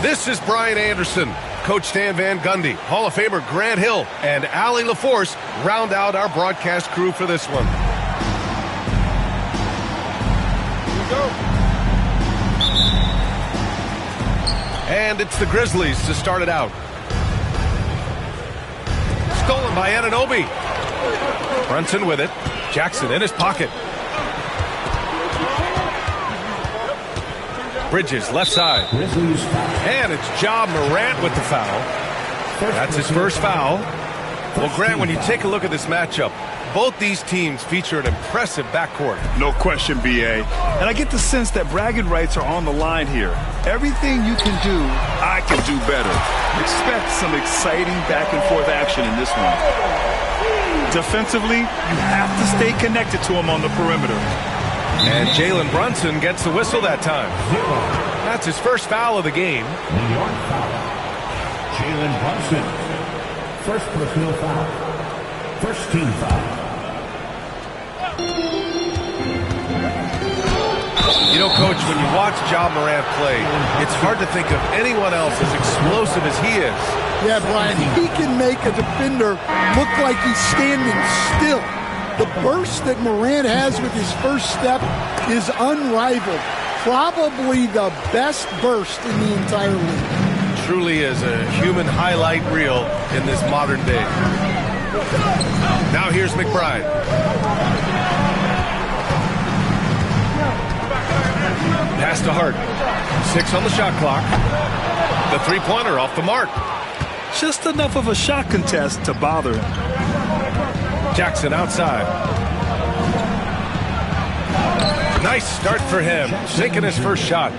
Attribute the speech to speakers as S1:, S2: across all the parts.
S1: This is Brian Anderson. Coach Stan Van Gundy, Hall of Famer Grant Hill, and Allie LaForce round out our broadcast crew for this one. Here we go. And it's the Grizzlies to start it out. Stolen by Anunoby. Brunson with it. Jackson in his pocket. Bridges, left side. And it's Ja Morant with the foul. That's his first foul. Well, Grant, when you take a look at this matchup, both these teams feature an impressive backcourt.
S2: No question, B.A. And I get the sense that bragging rights are on the line here. Everything you can do, I can do better. Expect some exciting back-and-forth action in this one. Defensively, you have to stay connected to him on the perimeter.
S1: And Jalen Brunson gets the whistle that time. That's his first foul of the game.
S3: New York foul. Jalen Brunson. First personal foul. First team foul.
S1: You know, Coach, when you watch Ja Morant play, it's hard to think of anyone else as explosive as he is.
S4: Yeah, Brian, he can make a defender look like he's standing still. The burst that Morant has with his first step is unrivaled. Probably the best burst in the entire league.
S1: Truly is a human highlight reel in this modern day. Now here's McBride. Pass to Hart. 6 on the shot clock. The three-pointer off the mark.
S2: Just enough of a shot contest to bother him.
S1: Jackson outside. Nice start for him, sinking his first shot.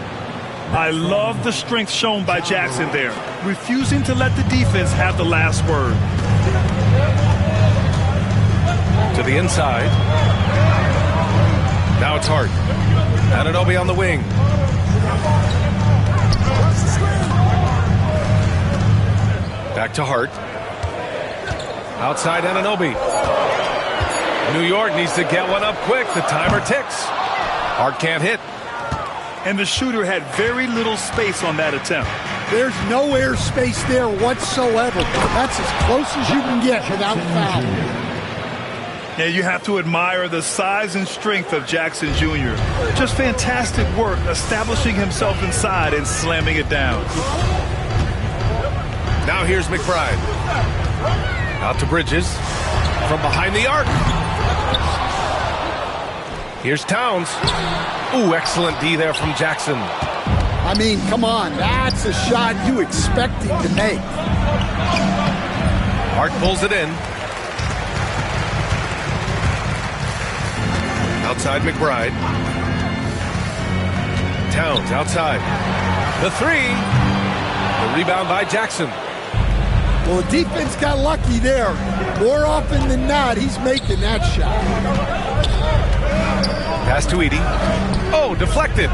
S2: I love the strength shown by Jackson there, refusing to let the defense have the last word.
S1: To the inside. Now it's Hart. Anunoby on the wing. Back to Hart. Outside Anunoby. New York needs to get one up quick. The timer ticks. Hart can't hit.
S2: And the shooter had very little space on that attempt.
S4: There's no air space there whatsoever. That's as close as you can get without foul.
S2: Yeah, you have to admire the size and strength of Jackson Jr. Just fantastic work establishing himself inside and slamming it down.
S1: Now here's McBride. Out to Bridges. From behind the arc. Here's Towns. Ooh, excellent D there from Jackson.
S4: I mean, come on. That's a shot you expect him to make.
S1: Hart pulls it in. Outside McBride. Towns outside. The three. The rebound by Jackson.
S4: Well, the defense got lucky there. More often than not, he's making that shot.
S1: Pass to Edey. Oh, deflected.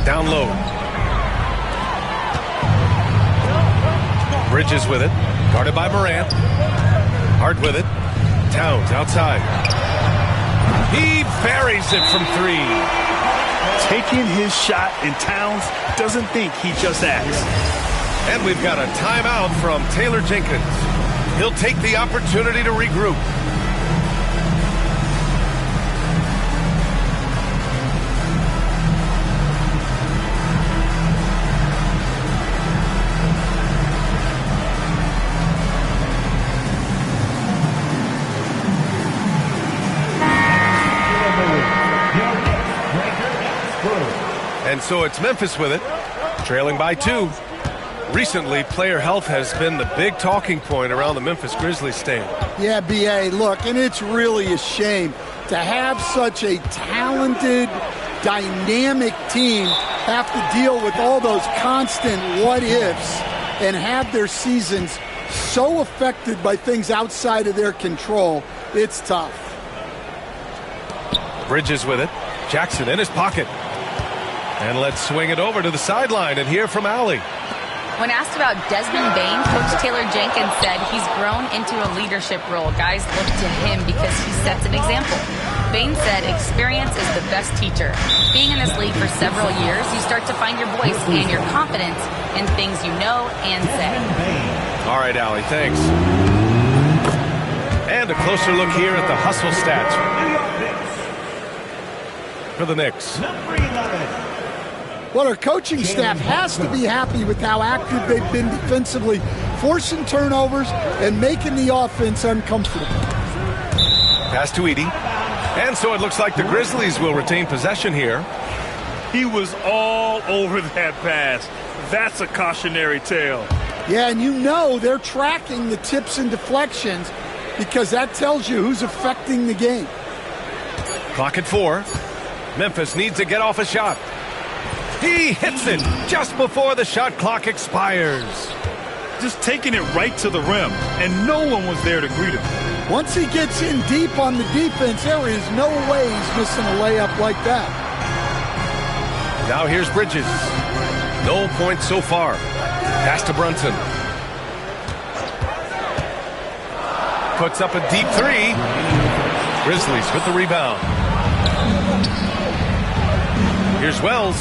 S1: Down low. Bridges with it. Guarded by Morant. Hart with it. Towns outside. He buries it from three.
S2: Taking his shot, and Towns doesn't think he just asked.
S1: And we've got a timeout from Taylor Jenkins. He'll take the opportunity to regroup. And so it's Memphis with it, trailing by 2. Recently, player health has been the big talking point around the Memphis Grizzlies stand.
S4: Yeah, B.A., look, and it's really a shame to have such a talented, dynamic team have to deal with all those constant what-ifs and have their seasons so affected by things outside of their control. It's tough.
S1: Bridges with it. Jackson in his pocket. And let's swing it over to the sideline and hear from Allie.
S5: When asked about Desmond Bain, Coach Taylor Jenkins said he's grown into a leadership role. Guys look to him because he sets an example. Bain said experience is the best teacher. Being in this league for several years, you start to find your voice and your confidence in things you know and say.
S1: All right, Allie, thanks. And a closer look here at the hustle stats for the Knicks.
S4: Well, our coaching staff has to be happy with how active they've been defensively, forcing turnovers and making the offense uncomfortable.
S1: Pass to Edey. And so it looks like the Grizzlies will retain possession here.
S2: He was all over that pass. That's a cautionary tale.
S4: Yeah, and you know they're tracking the tips and deflections because that tells you who's affecting the game.
S1: Clock at 4. Memphis needs to get off a shot. He hits it just before the shot clock expires.
S2: Just taking it right to the rim, and no one was there to greet him.
S4: Once he gets in deep on the defense, there is no way he's missing a layup like that.
S1: Now here's Bridges. No points so far. Pass to Brunson. Puts up a deep 3. Grizzlies with the rebound. Here's Wells.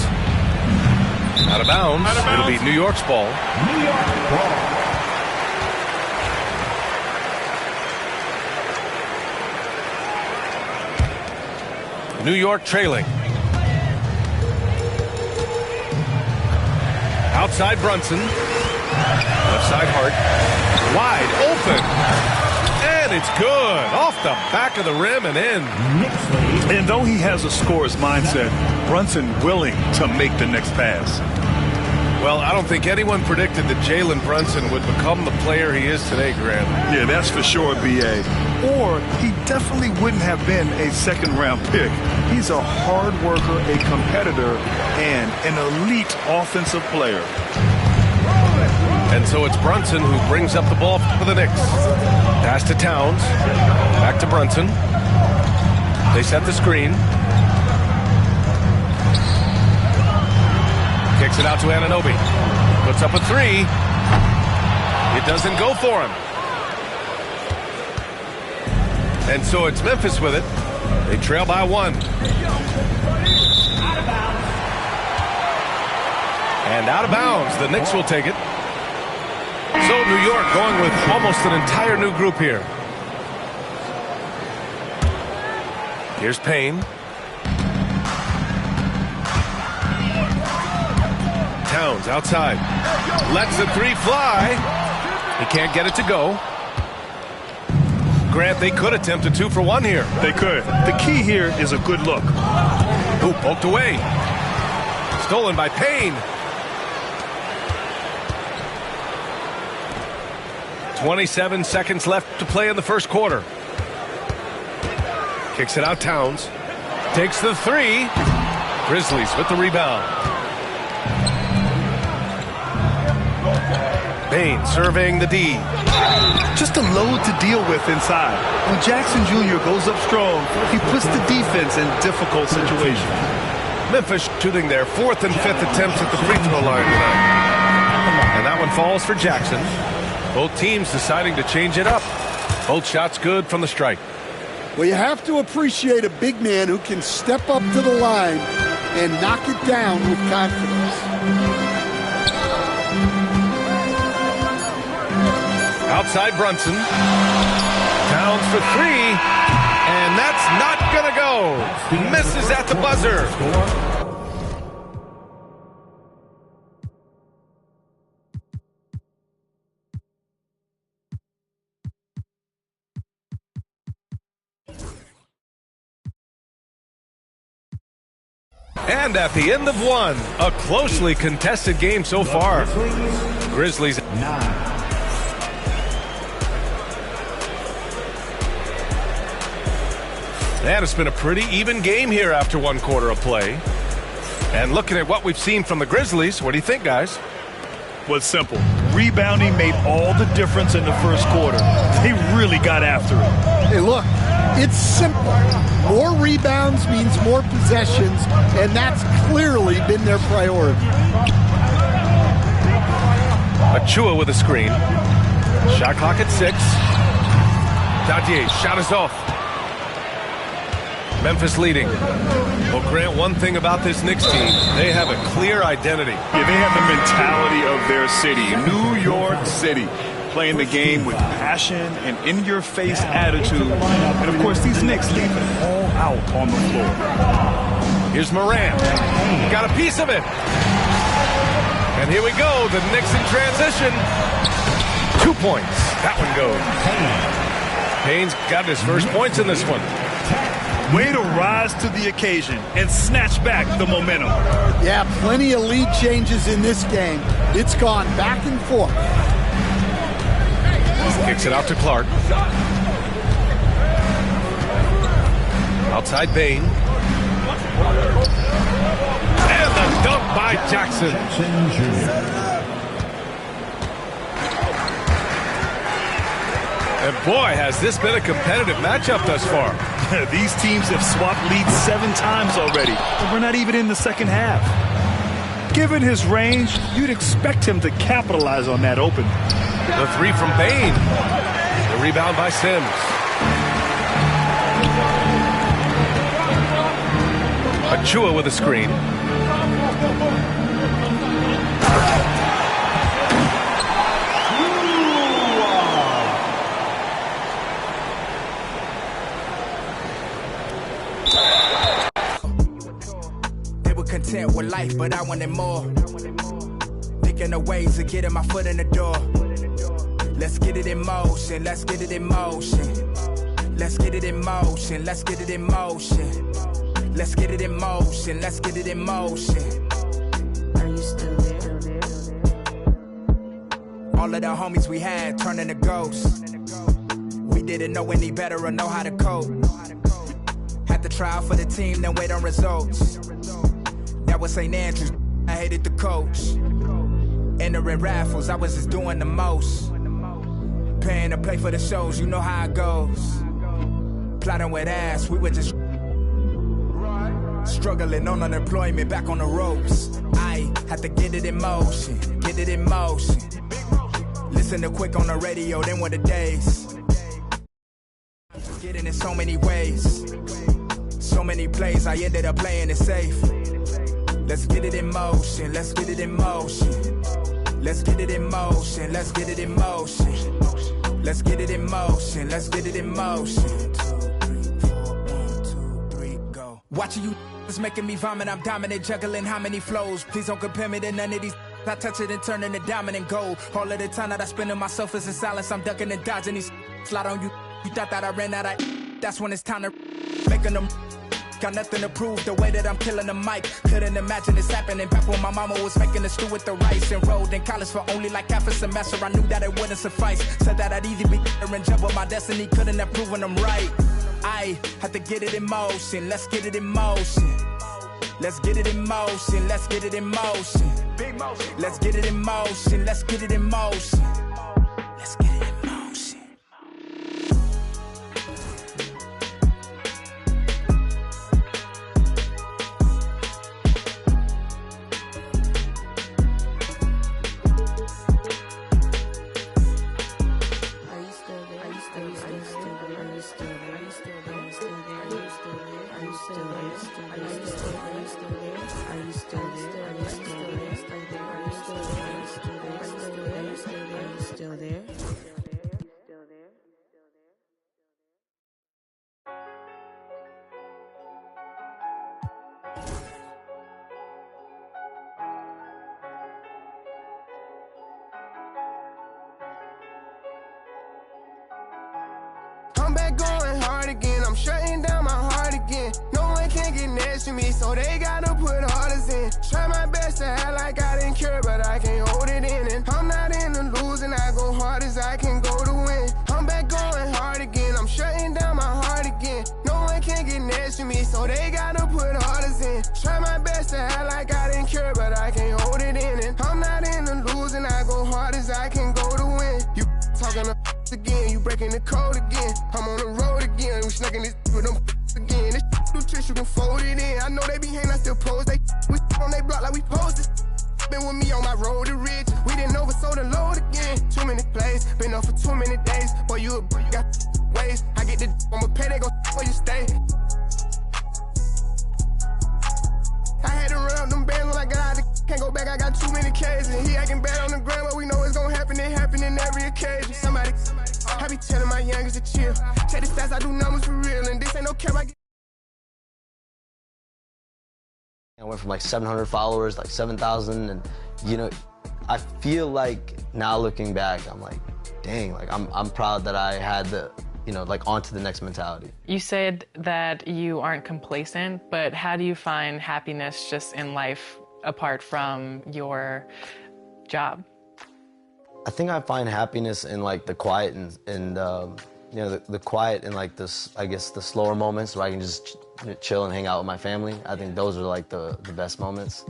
S1: Out of bounds. It'll be New York's ball.
S3: New York ball.
S1: New York trailing. Outside Brunson. Left side Hart. Wide open. And it's good. Off the back of the rim and in.
S2: And though he has a scorer's mindset, Brunson willing to make the next pass.
S1: Well, I don't think anyone predicted that Jalen Brunson would become the player he is today, Grant.
S2: Yeah, that's for sure, B.A. Or he definitely wouldn't have been a second-round pick. He's a hard worker, a competitor, and an elite offensive player.
S1: And so it's Brunson who brings up the ball for the Knicks. Pass to Towns. Back to Brunson. They set the screen. Kicks it out to Anunoby. Puts up a 3. It doesn't go for him. And so it's Memphis with it. They trail by 1. And out of bounds. The Knicks will take it. So New York going with almost an entire new group here. Here's Payne. Towns outside. Lets the 3 fly. He can't get it to go. Grant, they could attempt a 2 for 1 here.
S2: They could. The key here is a good look.
S1: Ooh, poked away. Stolen by Payne. 27 seconds left to play in the first quarter. Kicks it out, Towns. Takes the 3. Grizzlies with the rebound. Bain surveying the D.
S2: Just a load to deal with inside. When Jackson Jr. goes up strong, he puts the defense in difficult situations.
S1: Memphis shooting their 4th and 5th attempts at the free throw line tonight. And that one falls for Jackson. Both teams deciding to change it up. Both shots good from the strike.
S4: Well, you have to appreciate a big man who can step up to the line and knock it down with confidence.
S1: Outside Brunson. Towns for 3. And that's not going to go. Misses at the buzzer. And at the end of 1, a closely contested game so far. Grizzlies
S3: 9.
S1: And it's been a pretty even game here after 1 quarter of play. And looking at what we've seen from the Grizzlies, what do you think, guys?
S2: Well, it's simple. Rebounding made all the difference in the first quarter. They really got after it.
S4: Hey, look, it's simple. More rebounds means more possessions, and that's clearly been their priority.
S1: Achua with a screen. Shot clock at 6. Dadier, shot is off. Memphis leading. Well, Grant, one thing about this Knicks team, they have a clear identity.
S2: Yeah, they have the mentality of their city, New York City, playing the game with passion and in-your-face attitude. And, of course, these Knicks leave it all out on the floor.
S1: Here's Morant. Got a piece of it. And here we go, the Knicks in transition. 2 points. That one goes. Payne's got his first points in this one.
S2: Way to rise to the occasion and snatch back the momentum.
S4: Yeah, plenty of lead changes in this game. It's gone back and forth.
S1: Kicks it out to Clark. Outside Bane. And the dunk by Jackson. And boy, has this been a competitive matchup thus far.
S2: These teams have swapped leads 7 times already, but we're not even in the second half. Given his range, you'd expect him to capitalize on that open.
S1: The 3 from Bane. The rebound by Sims. Achua with a screen.
S6: Content with life, but I wanted more. Thinking of ways of getting my foot in the door. Let's get it in motion. Let's get it in motion. Let's get it in motion. Let's get it in motion. Let's get it in motion. Let's get it in motion.
S7: Are you still there?
S6: All of the homies we had turning to ghosts. We didn't know any better or know how to cope. Had to try out for the team, then wait on results. That was St. Andrews, I hated the coach. Entering raffles, I was just doing the most. Paying to play for the shows, you know how it goes. Plotting with ass, we were just struggling on unemployment, back on the ropes. I had to get it in motion, get it in motion. Listen to Quick on the radio, then were the days. Getting in so many ways. So many plays, I ended up playing it safe. Let's get it in motion, let's get it in motion. Let's get it in motion, let's get it in motion. Let's get it in motion, let's get it in motion. 2, 3, 4, 1, 2, 3, go. Watching you is making me vomit, I'm dominant, juggling how many flows. Please don't compare me to none of these. I touch it and turn into dominant gold. All of the time that I spend in myself is in silence, I'm ducking and dodging these. Slide on you, you thought that I ran out of. That's when it's time to making them. Got nothing to prove, the way that I'm killing the mic. Couldn't imagine this happening back when my mama was making the stew with the rice. Enrolled in college for only like half a semester. I knew that it wouldn't suffice. Said that I'd either be or in jail, but my destiny couldn't have proven them right. I had to get it in motion, let's get it in motion. Let's get it in motion, let's get it in motion. Let's get it in motion, let's get it in motion. Let's get it in motion.
S8: I'm back going hard again, I'm shutting down my heart again. No one can get next to me, so they gotta put orders in. Try my best to act like I didn't care, but I can't hold it in. And I'm not in the losing, I go hard as I can go to win. I'm back going hard again, I'm shutting down my heart again. No one can get next to me, so they gotta put orders in. Try my best to act like I didn't care, but I can't hold it in. And I'm not in the losing, I go hard as I can go to win. You talking to again, you breaking the code again. I'm on the road again, we snacking this with them again. This new tricks, you can fold it in. I know they be hating, I still pose. They we on they block like we posed. Been with me on my road to riches. We didn't oversold and load for too many days. Boy, you got ways. I get the I'ma pay, they gon' where you stay. I had to run up them bands when I got out the can't go back, I got too many K's. And he acting bad on the ground, but we know it's gonna happen. It happen in every occasion. Somebody, I be telling my youngest to chill. Check the stats, I do numbers for real. And this ain't no care,
S9: I went from like 700 followers, like 7,000, and you know, I feel like now looking back, I'm like, dang, like I'm proud that I had the, you know, like on to the next mentality.
S10: You said that you aren't complacent, but how do you find happiness just in life apart from your job?
S9: I think I find happiness in like the quiet and you know, the quiet and like this, I guess, the slower moments where I can just chill and hang out with my family. I think those are like the best moments.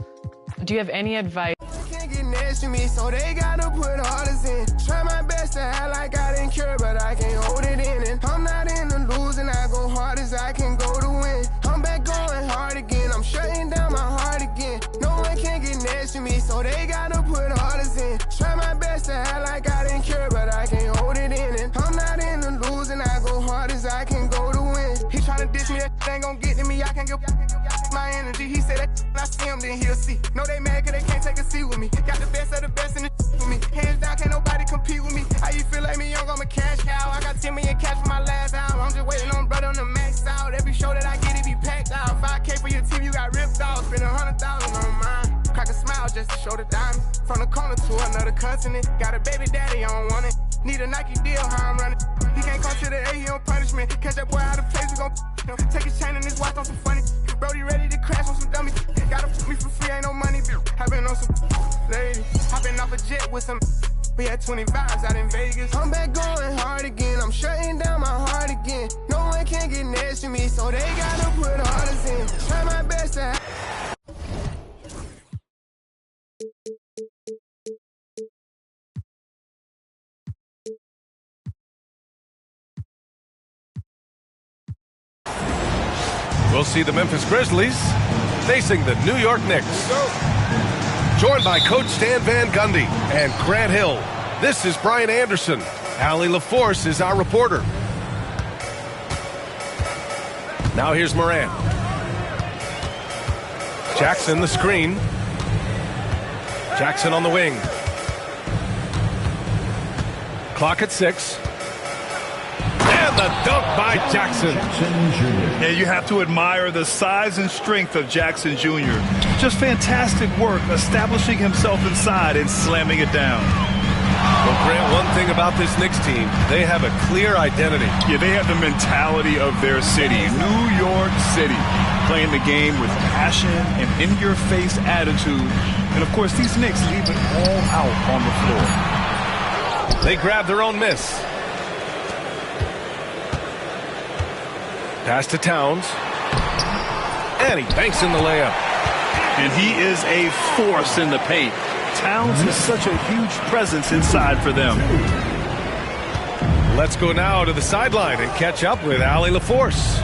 S10: Do you have any advice?
S8: Can't get next to me, so they gotta put orders in. Try my best to act like I didn't care, but I can't hold it in. And I'm not in the losing, I go hard as I can go to win. I'm back going hard again, I'm shutting down my heart again. No one can get next to me, so they gotta put orders in. Try my best to act like I didn't care, but I can't hold it in. And I'm not in the losing, I go hard as I can go to win. He tryna diss me, that ain't gon' get to me, I can't get my energy. He said that when I see him, then he'll see. No, they mad cause they can't take a seat with me. Got the best of the best in the with me. Hands down, can't nobody compete with me. How you feel like me young, I'm a cash cow. I got 10 million cash for my last album. I'm just waiting on brother on the max out. Every show that I get, it be packed out. 5K for your team, you got ripped off. Spend 100,000 on mine. Crack a smile just to show the diamonds. From the corner to another continent. Got a baby daddy, I don't want it. Need a Nike deal, how I'm running. He can't come to the A, he on punishment. Catch that boy out of place, we gon' take his chain and his watch on some funny. Brody ready to crash on some dummy. Gotta put me for free, ain't no money. I been on some lady. I been off a jet with some. We had 20 vibes out in Vegas. I'm back going hard again. I'm shutting down my heart again. No one can get next to me, so they gotta put orders in. Try my best to.
S1: We'll see the Memphis Grizzlies facing the New York Knicks. Joined by Coach Stan Van Gundy and Grant Hill. This is Brian Anderson. Allie LaForce is our reporter. Now here's Moran. Jackson the screen. Jackson on the wing. Clock at 6. And the dunk by Jackson.
S2: Yeah, you have to admire the size and strength of Jackson Jr. Just fantastic work establishing himself inside and slamming it down.
S1: Well, Grant, one thing about this Knicks team, they have a clear identity.
S2: Yeah, they have the mentality of their city, New York City, playing the game with passion and in-your-face attitude. And, of course, these Knicks leave it all out on the floor.
S1: They grab their own miss. Pass to Towns. And he banks in the layup.
S2: And he is a force in the paint. Towns is such a huge presence inside for them.
S1: Let's go now to the sideline and catch up with Allie LaForce.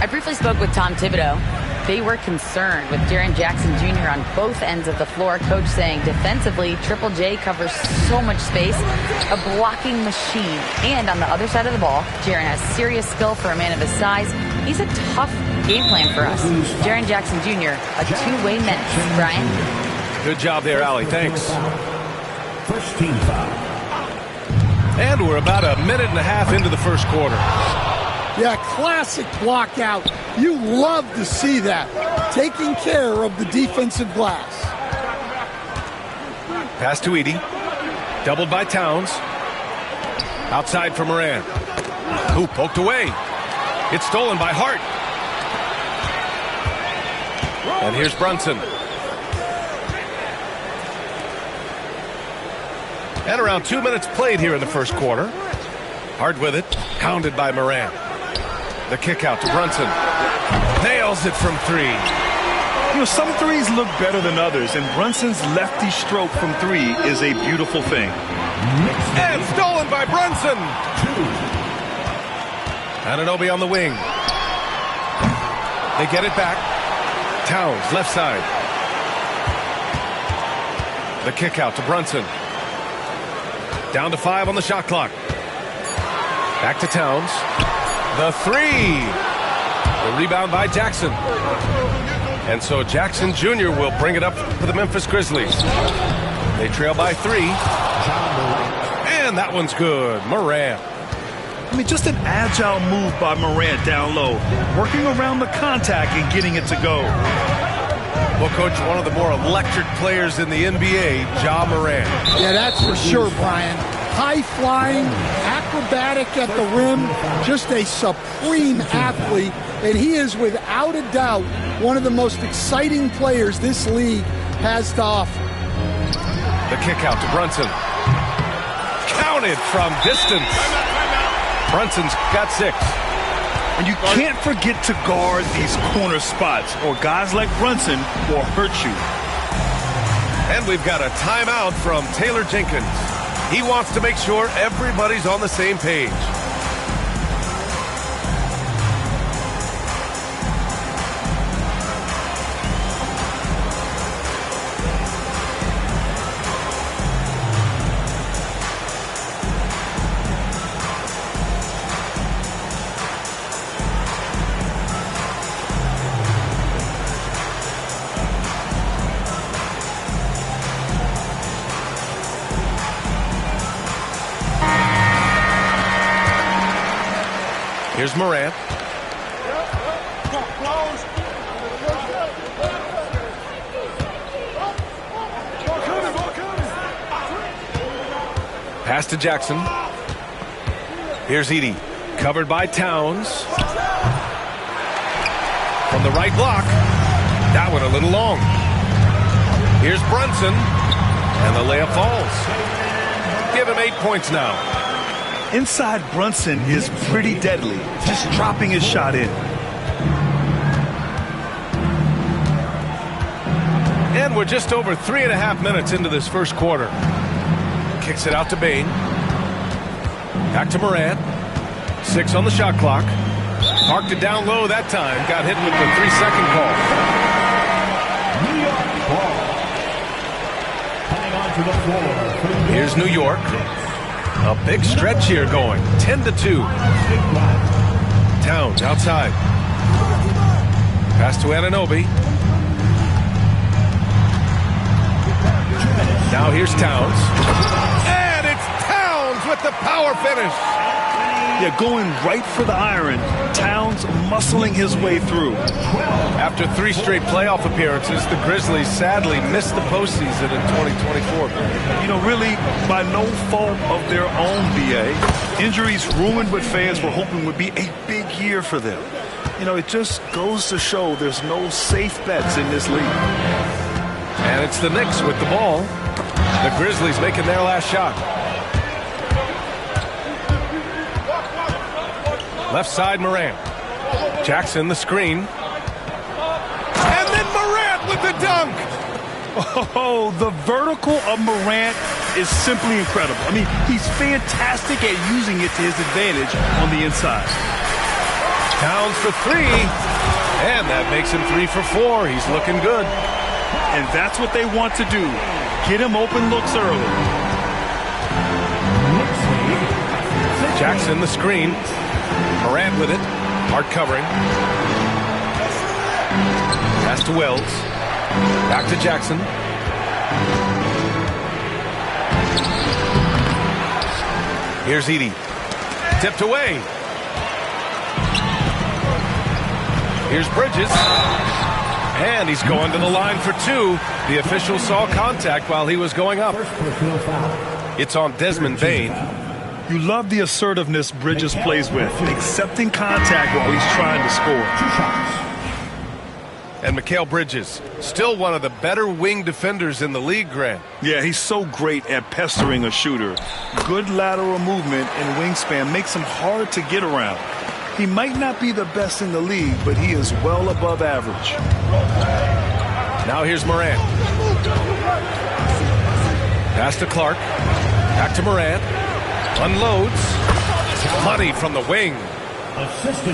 S5: I briefly spoke with Tom Thibodeau. They were concerned with Jaren Jackson Jr. on both ends of the floor. Coach saying defensively, Triple J covers so much space, a blocking machine. And on the other side of the ball, Jaren has serious skill for a man of his size. He's a tough game plan for us. Jaren Jackson Jr., a two-way menace. Brian?
S1: Good job there, Allie. Thanks.
S3: First team foul.
S1: And we're about a minute and a half into the first quarter.
S4: Yeah, classic block out. You love to see that. Taking care of the defensive glass.
S1: Pass to Edey. Doubled by Towns. Outside for Moran. Who poked away. It's stolen by Hart. And here's Brunson. And around 2 minutes played here in the first quarter. Hart with it. Hounded by Moran. The kick out to Brunson. Nails it from 3.
S2: You know, some threes look better than others, and Brunson's lefty stroke from 3 is a beautiful thing.
S1: And stolen by Brunson. Anunoby on the wing. They get it back. Towns, left side. The kick out to Brunson. Down to 5 on the shot clock. Back to Towns. The 3. The rebound by Jackson. And so Jackson Jr. will bring it up for the Memphis Grizzlies. They trail by 3. And that one's good. Morant.
S2: I mean, just an agile move by Morant down low, working around the contact and getting it to go.
S1: Well, Coach, one of the more electric players in the NBA, Ja Morant.
S4: Yeah, that's for sure, Brian. High-flying, acrobatic at the rim, just a supreme athlete. And he is, without a doubt, one of the most exciting players this league has to offer.
S1: The kick out to Brunson. Counted from distance. Brunson's got 6.
S2: And you can't forget to guard these corner spots, or guys like Brunson will hurt you.
S1: And we've got a timeout from Taylor Jenkins. He wants to make sure everybody's on the same page. Here's Morant. Pass to Jackson. Here's Edey. Covered by Towns. From the right block. That one a little long. Here's Brunson. And the layup falls. Give him 8 points now.
S2: Inside Brunson is pretty deadly, just dropping his shot in.
S1: And we're just over 3.5 minutes into this first quarter. Kicks it out to Bane. Back to Morant. 6 on the shot clock. Parked it down low that time. Got hit with the 3-second call.
S3: New York ball. Coming onto the floor.
S1: Here's New York. A big stretch here going. 10-2. Towns outside. Pass to Anunoby. Now here's Towns. And it's Towns with the power finish.
S2: Yeah, going right for the iron. Towns muscling his way through.
S1: After 3 straight playoff appearances, the Grizzlies sadly missed the postseason in 2024.
S2: You know, really, by no fault of their own, BA. Injuries ruined what fans were hoping would be a big year for them. You know, it just goes to show there's no safe bets in this league.
S1: And it's the Knicks with the ball. The Grizzlies making their last shot. Left side, Morant. Jackson, the screen. And then Morant with the dunk.
S2: Oh, the vertical of Morant is simply incredible. I mean, he's fantastic at using it to his advantage on the inside.
S1: Towns for 3. And that makes him 3 for 4. He's looking good.
S2: And that's what they want to do. Get him open looks early.
S1: Jackson, the screen. Morant with it. Hard covering. Pass to Wells. Back to Jackson. Here's Edey. Tipped away. Here's Bridges. And he's going to the line for 2. The official saw contact while he was going up. It's on Desmond Bane.
S2: You love the assertiveness Bridges plays with, accepting contact while he's trying to score.
S1: And Mikal Bridges, still one of the better wing defenders in the league, Grant.
S2: Yeah, he's so great at pestering a shooter. Good lateral movement and wingspan makes him hard to get around. He might not be the best in the league, but he is well above average.
S1: Now here's Morant. Pass to Clark. Back to Morant. Unloads. Money from the wing.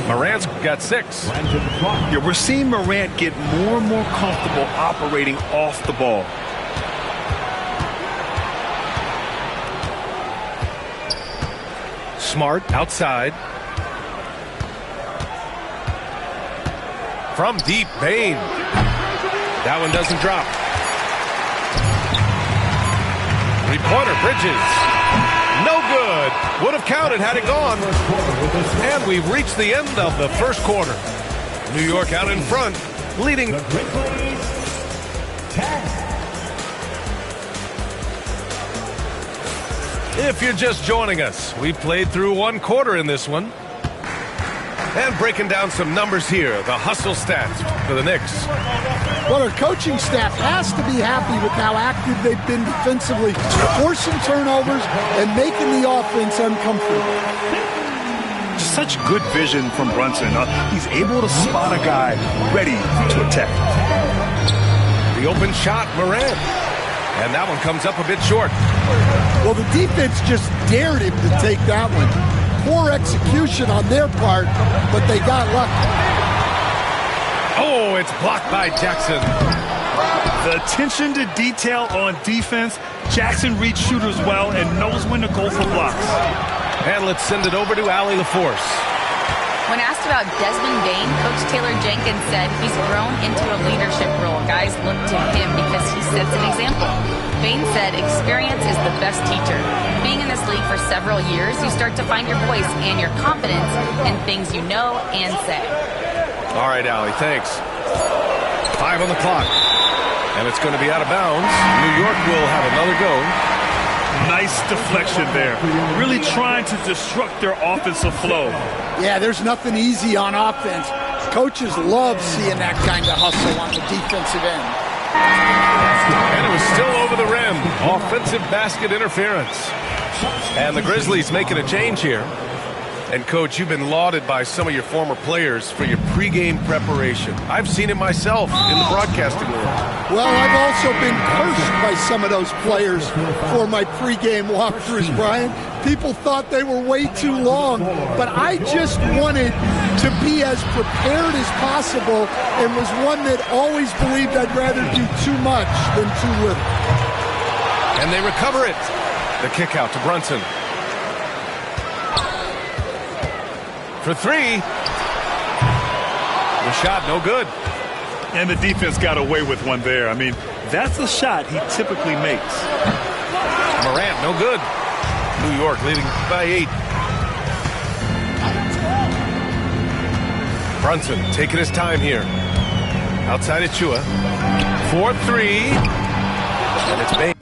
S1: Morant's got 6.
S2: Yeah, we're seeing Morant get more and more comfortable operating off the ball.
S1: Smart outside. From deep, Bain. That one doesn't drop. Three-pointer, Bridges. No good. Would have counted had it gone. And we've reached the end of the first quarter. New York out in front, leading. If you're just joining us, we played through one quarter in this one. And breaking down some numbers here, the hustle stats for the Knicks.
S4: Well, our coaching staff has to be happy with how active they've been defensively, forcing turnovers and making the offense uncomfortable.
S2: Such good vision from Brunson. He's able to spot a guy ready to attack.
S1: The open shot, Morant. And that one comes up a bit short.
S4: Well, the defense just dared him to take that one. Poor execution on their part, but they got lucky.
S1: Oh, it's blocked by Jackson.
S2: The attention to detail on defense. Jackson reads shooters well and knows when to go for blocks.
S1: And let's send it over to Allie LaForce.
S5: When asked about Desmond Bain, Coach Taylor Jenkins said he's grown into a leadership role. Guys look to him because he sets an example. Bain said experience is the best teacher. Being in this league for several years, you start to find your voice and your confidence in things you know and say.
S1: All right, Allie, thanks. 5 on the clock. And it's going to be out of bounds. New York will have another go.
S2: Nice deflection there. Really trying to disrupt their offensive flow.
S4: Yeah, there's nothing easy on offense. Coaches love seeing that kind of hustle on the defensive end.
S1: And it was still over the rim. Offensive basket interference. And the Grizzlies making a change here. And, Coach, you've been lauded by some of your former players for your pregame preparation. I've seen it myself in the broadcasting world.
S4: Well, I've also been cursed by some of those players for my pregame walkthroughs, Brian. People thought they were way too long, but I just wanted to be as prepared as possible and was one that always believed I'd rather do too much than too little.
S1: And they recover it. The kick out to Brunson. For three. The shot, no good.
S2: And the defense got away with one there. I mean, that's a shot he typically makes.
S1: Morant, no good. New York leading by 8. Brunson taking his time here. Outside Achua. 4-3. And it's Bain.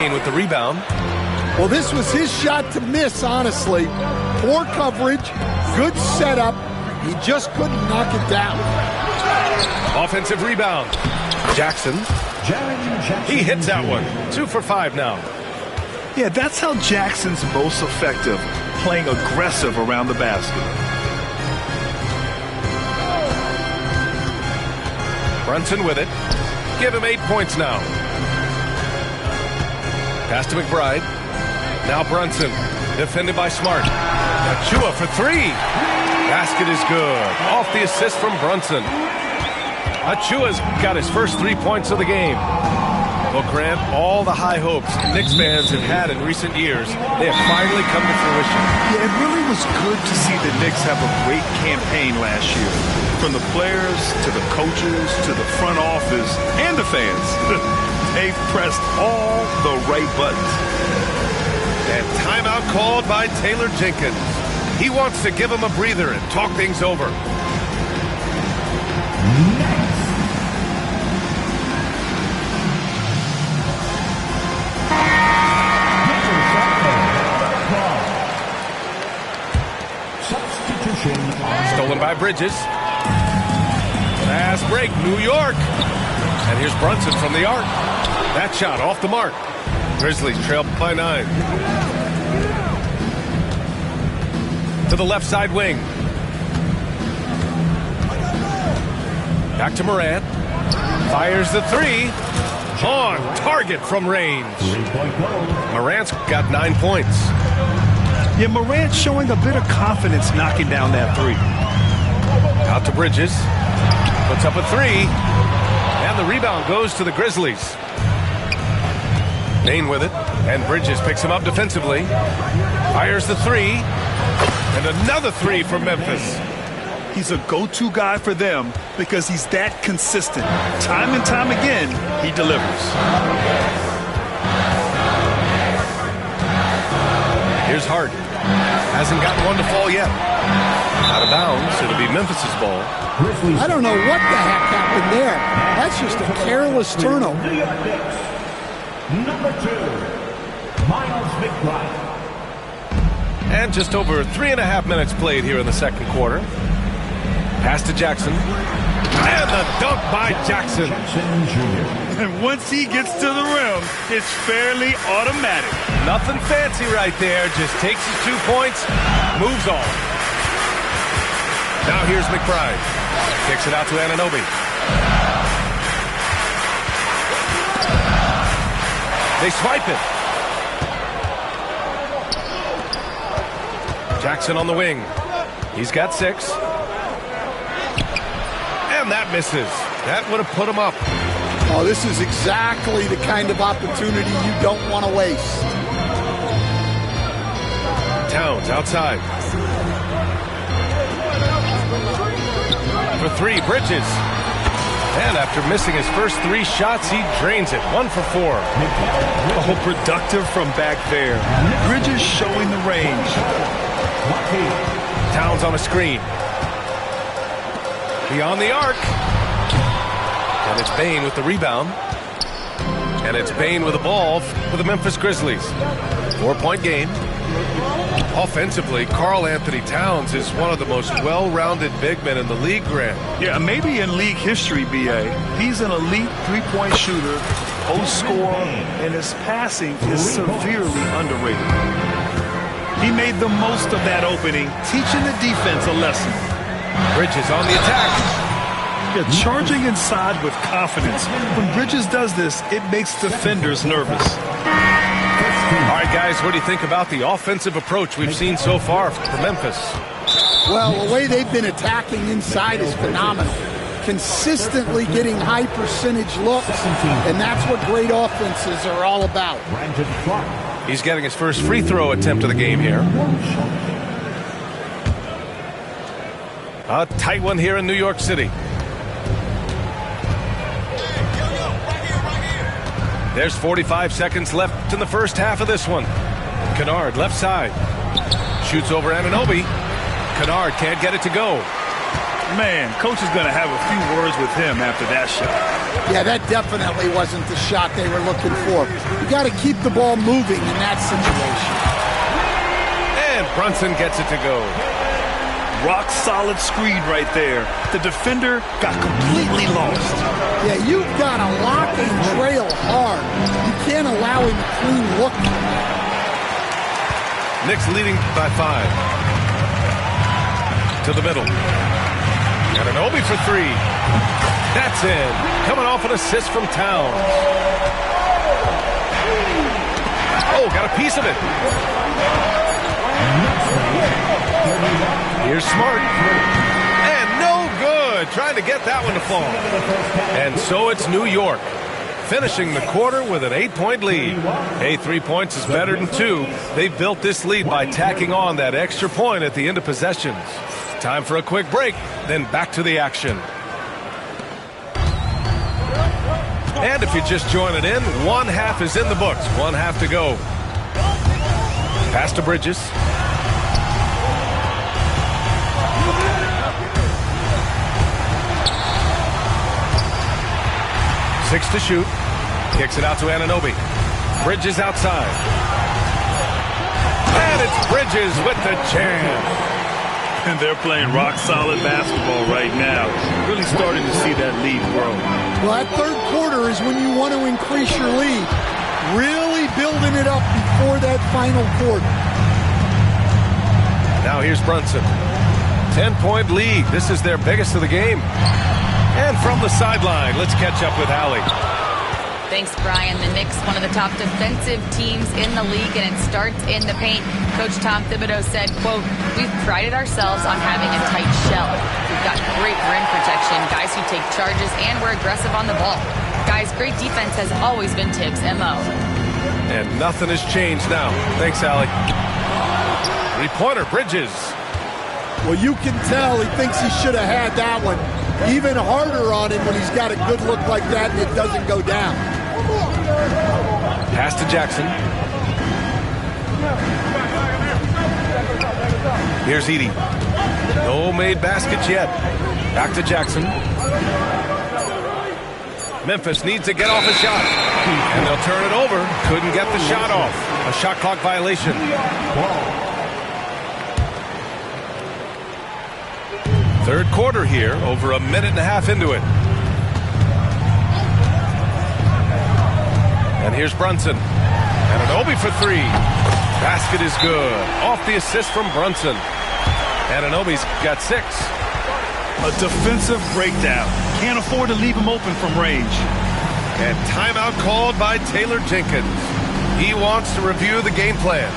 S1: With the rebound.
S4: Well, this was his shot to miss, honestly. Poor coverage, good setup. He just couldn't knock it down.
S1: Offensive rebound. Jackson. He hits that one. 2 for 5 now.
S2: Yeah, that's how Jackson's most effective, playing aggressive around the basket.
S1: Brunson with it. Give him 8 points now. Pass to McBride. Now Brunson, defended by Smart. Achua for 3. Basket is good. Off the assist from Brunson. Achua's got his first 3 points of the game. Well, Grant, all the high hopes Knicks fans have had in recent years, they have finally come to fruition.
S2: Yeah, it really was good to see the Knicks have a great campaign last year. From the players to the coaches to the front office and the fans. They've pressed all the right buttons.
S1: And timeout called by Taylor Jenkins. He wants to give him a breather and talk things over. Stolen by Bridges. Fast break, New York. And here's Brunson from the arc. That shot off the mark. Grizzlies trail by 9. To the left side wing. Back to Morant. Fires the 3. On target from range. Morant's got 9 points.
S2: Yeah, Morant showing a bit of confidence knocking down that 3.
S1: Out to Bridges. Puts up a 3. And the rebound goes to the Grizzlies. Bain with it. And Bridges picks him up defensively. Fires the 3. And another 3 from Memphis.
S2: He's a go-to guy for them because he's that consistent. Time and time again, he delivers.
S1: Here's Hart. Hasn't gotten one to fall yet. Out of bounds. It'll be Memphis's ball.
S4: I don't know what the heck happened there. That's just a careless turnover.
S3: Number 2, Miles McBride.
S1: And just over 3.5 minutes played here in the second quarter. Pass to Jackson. And the dunk by Jackson.
S2: And once he gets to the rim, it's fairly automatic.
S1: Nothing fancy right there. Just takes his 2 points, moves on. Now here's McBride. Kicks it out to Anunoby. They swipe it. Jackson on the wing. He's got 6. And that misses. That would have put him up.
S4: Oh, this is exactly the kind of opportunity you don't want to waste.
S1: Towns outside. For 3, Bridges. And after missing his first 3 shots, he drains it. 1 for 4.
S2: Oh, productive from back there. Bridges showing the range.
S1: Towns on a screen. Beyond the arc. And it's Bain with the rebound. And it's Bain with the ball for the Memphis Grizzlies. 4-point game. Offensively, Karl Anthony Towns is one of the most well-rounded big men in the league, Grant.
S2: Yeah, maybe in league history, B.A. He's an elite three-point shooter, post scorer, and his passing is severely underrated. He made the most of that opening, teaching the defense a lesson.
S1: Bridges on the attack.
S2: Yeah, charging inside with confidence. When Bridges does this, it makes defenders nervous.
S1: All right, guys, what do you think about the offensive approach we've seen so far for Memphis?
S4: Well, the way they've been attacking inside is phenomenal. Consistently getting high percentage looks, and that's what great offenses are all about.
S1: He's getting his first free throw attempt of the game here. A tight one here in New York City. There's 45 seconds left in the first half of this one. Kennard, left side. Shoots over Anunoby. Kennard can't get it to go.
S2: Man, coach is going to have a few words with him after that shot.
S4: Yeah, that definitely wasn't the shot they were looking for. You got to keep the ball moving in that situation.
S1: And Brunson gets it to go.
S2: Rock solid screen right there. The defender got completely lost.
S4: Yeah, you've got to lock and trail hard. You can't allow him a clean look.
S1: Knicks leading by 5. To the middle. Anunoby for three. That's in. Coming off an assist from Towns. Oh, got a piece of it. Here's Smart. And no good. Trying to get that one to fall. And so it's New York, finishing the quarter with an 8-point lead. Hey, 3 points is better than 2. They've built this lead by tacking on that extra point at the end of possessions. Time for a quick break, then back to the action. And if you're just joining in, one half is in the books. One half to go. Pass to Bridges. Six to shoot. Kicks it out to Anunoby. Bridges outside. And it's Bridges with the jam.
S2: And they're playing rock-solid basketball right now. Really starting to see that lead grow.
S4: Well, that third quarter is when you want to increase your lead. Really building it up before that final quarter.
S1: Now here's Brunson. 10-point lead. This is their biggest of the game. And from the sideline, let's catch up with Allie.
S5: Thanks, Brian. The Knicks, one of the top defensive teams in the league, and it starts in the paint. Coach Tom Thibodeau said, quote, "We've prided ourselves on having a tight shell. We've got great rim protection, guys who take charges, and we're aggressive on the ball. Guys, great defense has always been Tibbs' MO."
S1: And nothing has changed now. Thanks, Allie. Three-pointer, Bridges.
S4: Well, you can tell he thinks he should have had that one. Even harder on him when he's got a good look like that and it doesn't go down.
S1: Pass to Jackson. Here's Edey. No made baskets yet. Back to Jackson. Memphis needs to get off a shot. And they'll turn it over. Couldn't get the shot off. A shot clock violation. Third quarter here, over a minute and a half into it. And here's Brunson. Anunoby for three. Basket is good. Off the assist from Brunson. Anunoby's got 6.
S2: A defensive breakdown. Can't afford to leave him open from range.
S1: And timeout called by Taylor Jenkins. He wants to review the game plan.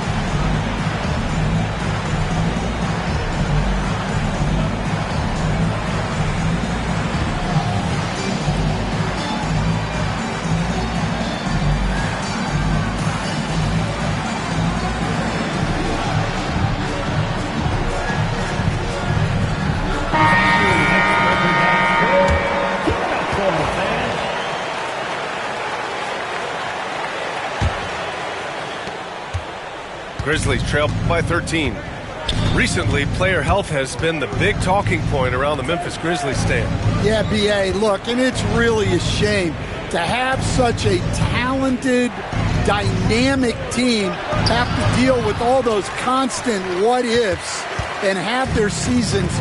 S1: Grizzlies trail by 13. Recently, player health has been the big talking point around the Memphis Grizzlies stand.
S4: Yeah, B.A., look, and it's really a shame to have such a talented, dynamic team have to deal with all those constant what-ifs and have their seasons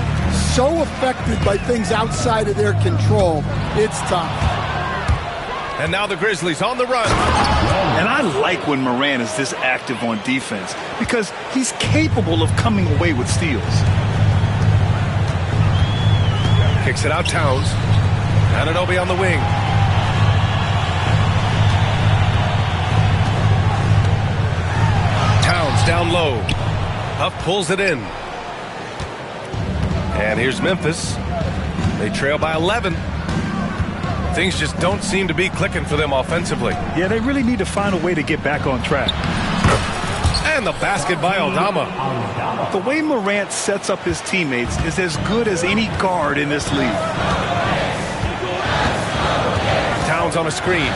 S4: so affected by things outside of their control. It's tough.
S1: And now the Grizzlies on the run.
S2: And I like when Morant is this active on defense because he's capable of coming away with steals.
S1: Kicks it out, Towns. Anunoby on the wing. Towns down low. Huff pulls it in. And here's Memphis. They trail by 11. Things just don't seem to be clicking for them offensively.
S2: Yeah, they really need to find a way to get back on track.
S1: And the basket by Aldama.
S2: The way Morant sets up his teammates is as good as any guard in this league.
S1: Towns on a screen.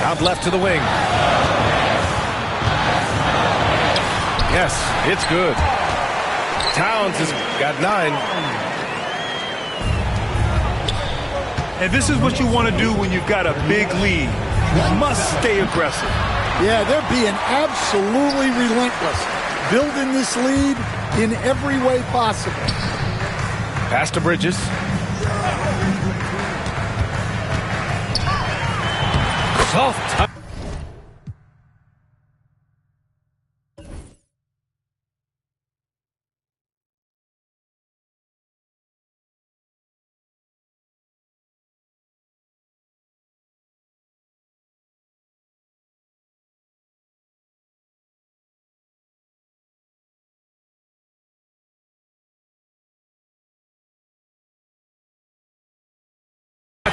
S1: Out left to the wing. Yes, it's good. Towns has got 9.
S2: And this is what you want to do when you've got a big lead. You must stay aggressive.
S4: Yeah, they're being absolutely relentless. Building this lead in every way possible.
S1: Pass to Bridges. Soft touch.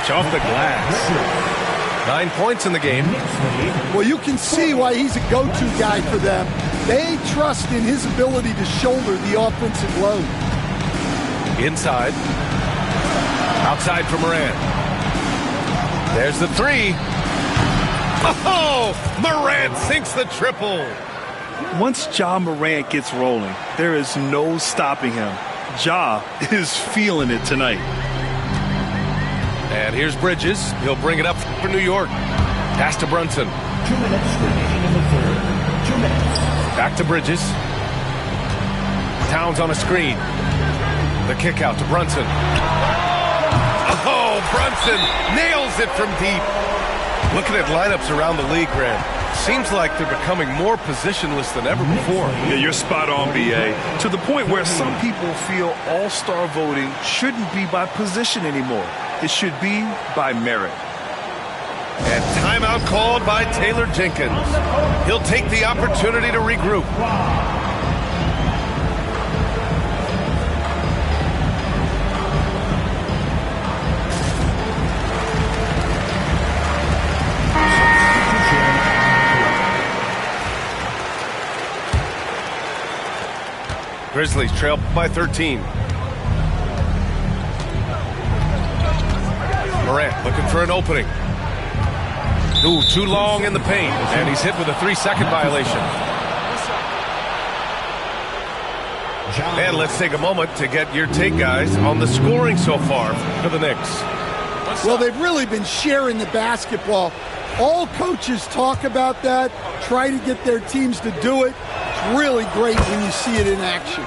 S2: touch off the glass.
S1: 9 points in the game.
S4: Well, you can see why he's a go-to guy for them. They trust in his ability to shoulder the offensive load.
S1: Inside. Outside for Morant. There's the three. Oh, Morant sinks the triple.
S2: Once Ja Morant gets rolling, there is no stopping him. Ja is feeling it tonight.
S1: And here's Bridges. He'll bring it up for New York. Pass to Brunson.
S3: 2 minutes remaining in the third. 2 minutes.
S1: Back to Bridges. Towns on a screen. The kick out to Brunson. Oh, Brunson nails it from deep. Looking at lineups around the league, Grant, seems like they're becoming more positionless than ever before.
S2: Yeah, you're spot on, B.A. To the point where some people feel all-star voting shouldn't be by position anymore. It should be by merit.
S1: And timeout called by Taylor Jenkins. He'll take the opportunity to regroup. Grizzlies trail by 13. Morant looking for an opening. Ooh, too long in the paint, and he's hit with a 3-second violation. And let's take a moment to get your take, guys, on the scoring so far for the Knicks.
S4: Well, they've really been sharing the basketball. All coaches talk about that, try to get their teams to do it. It's really great when you see it in action.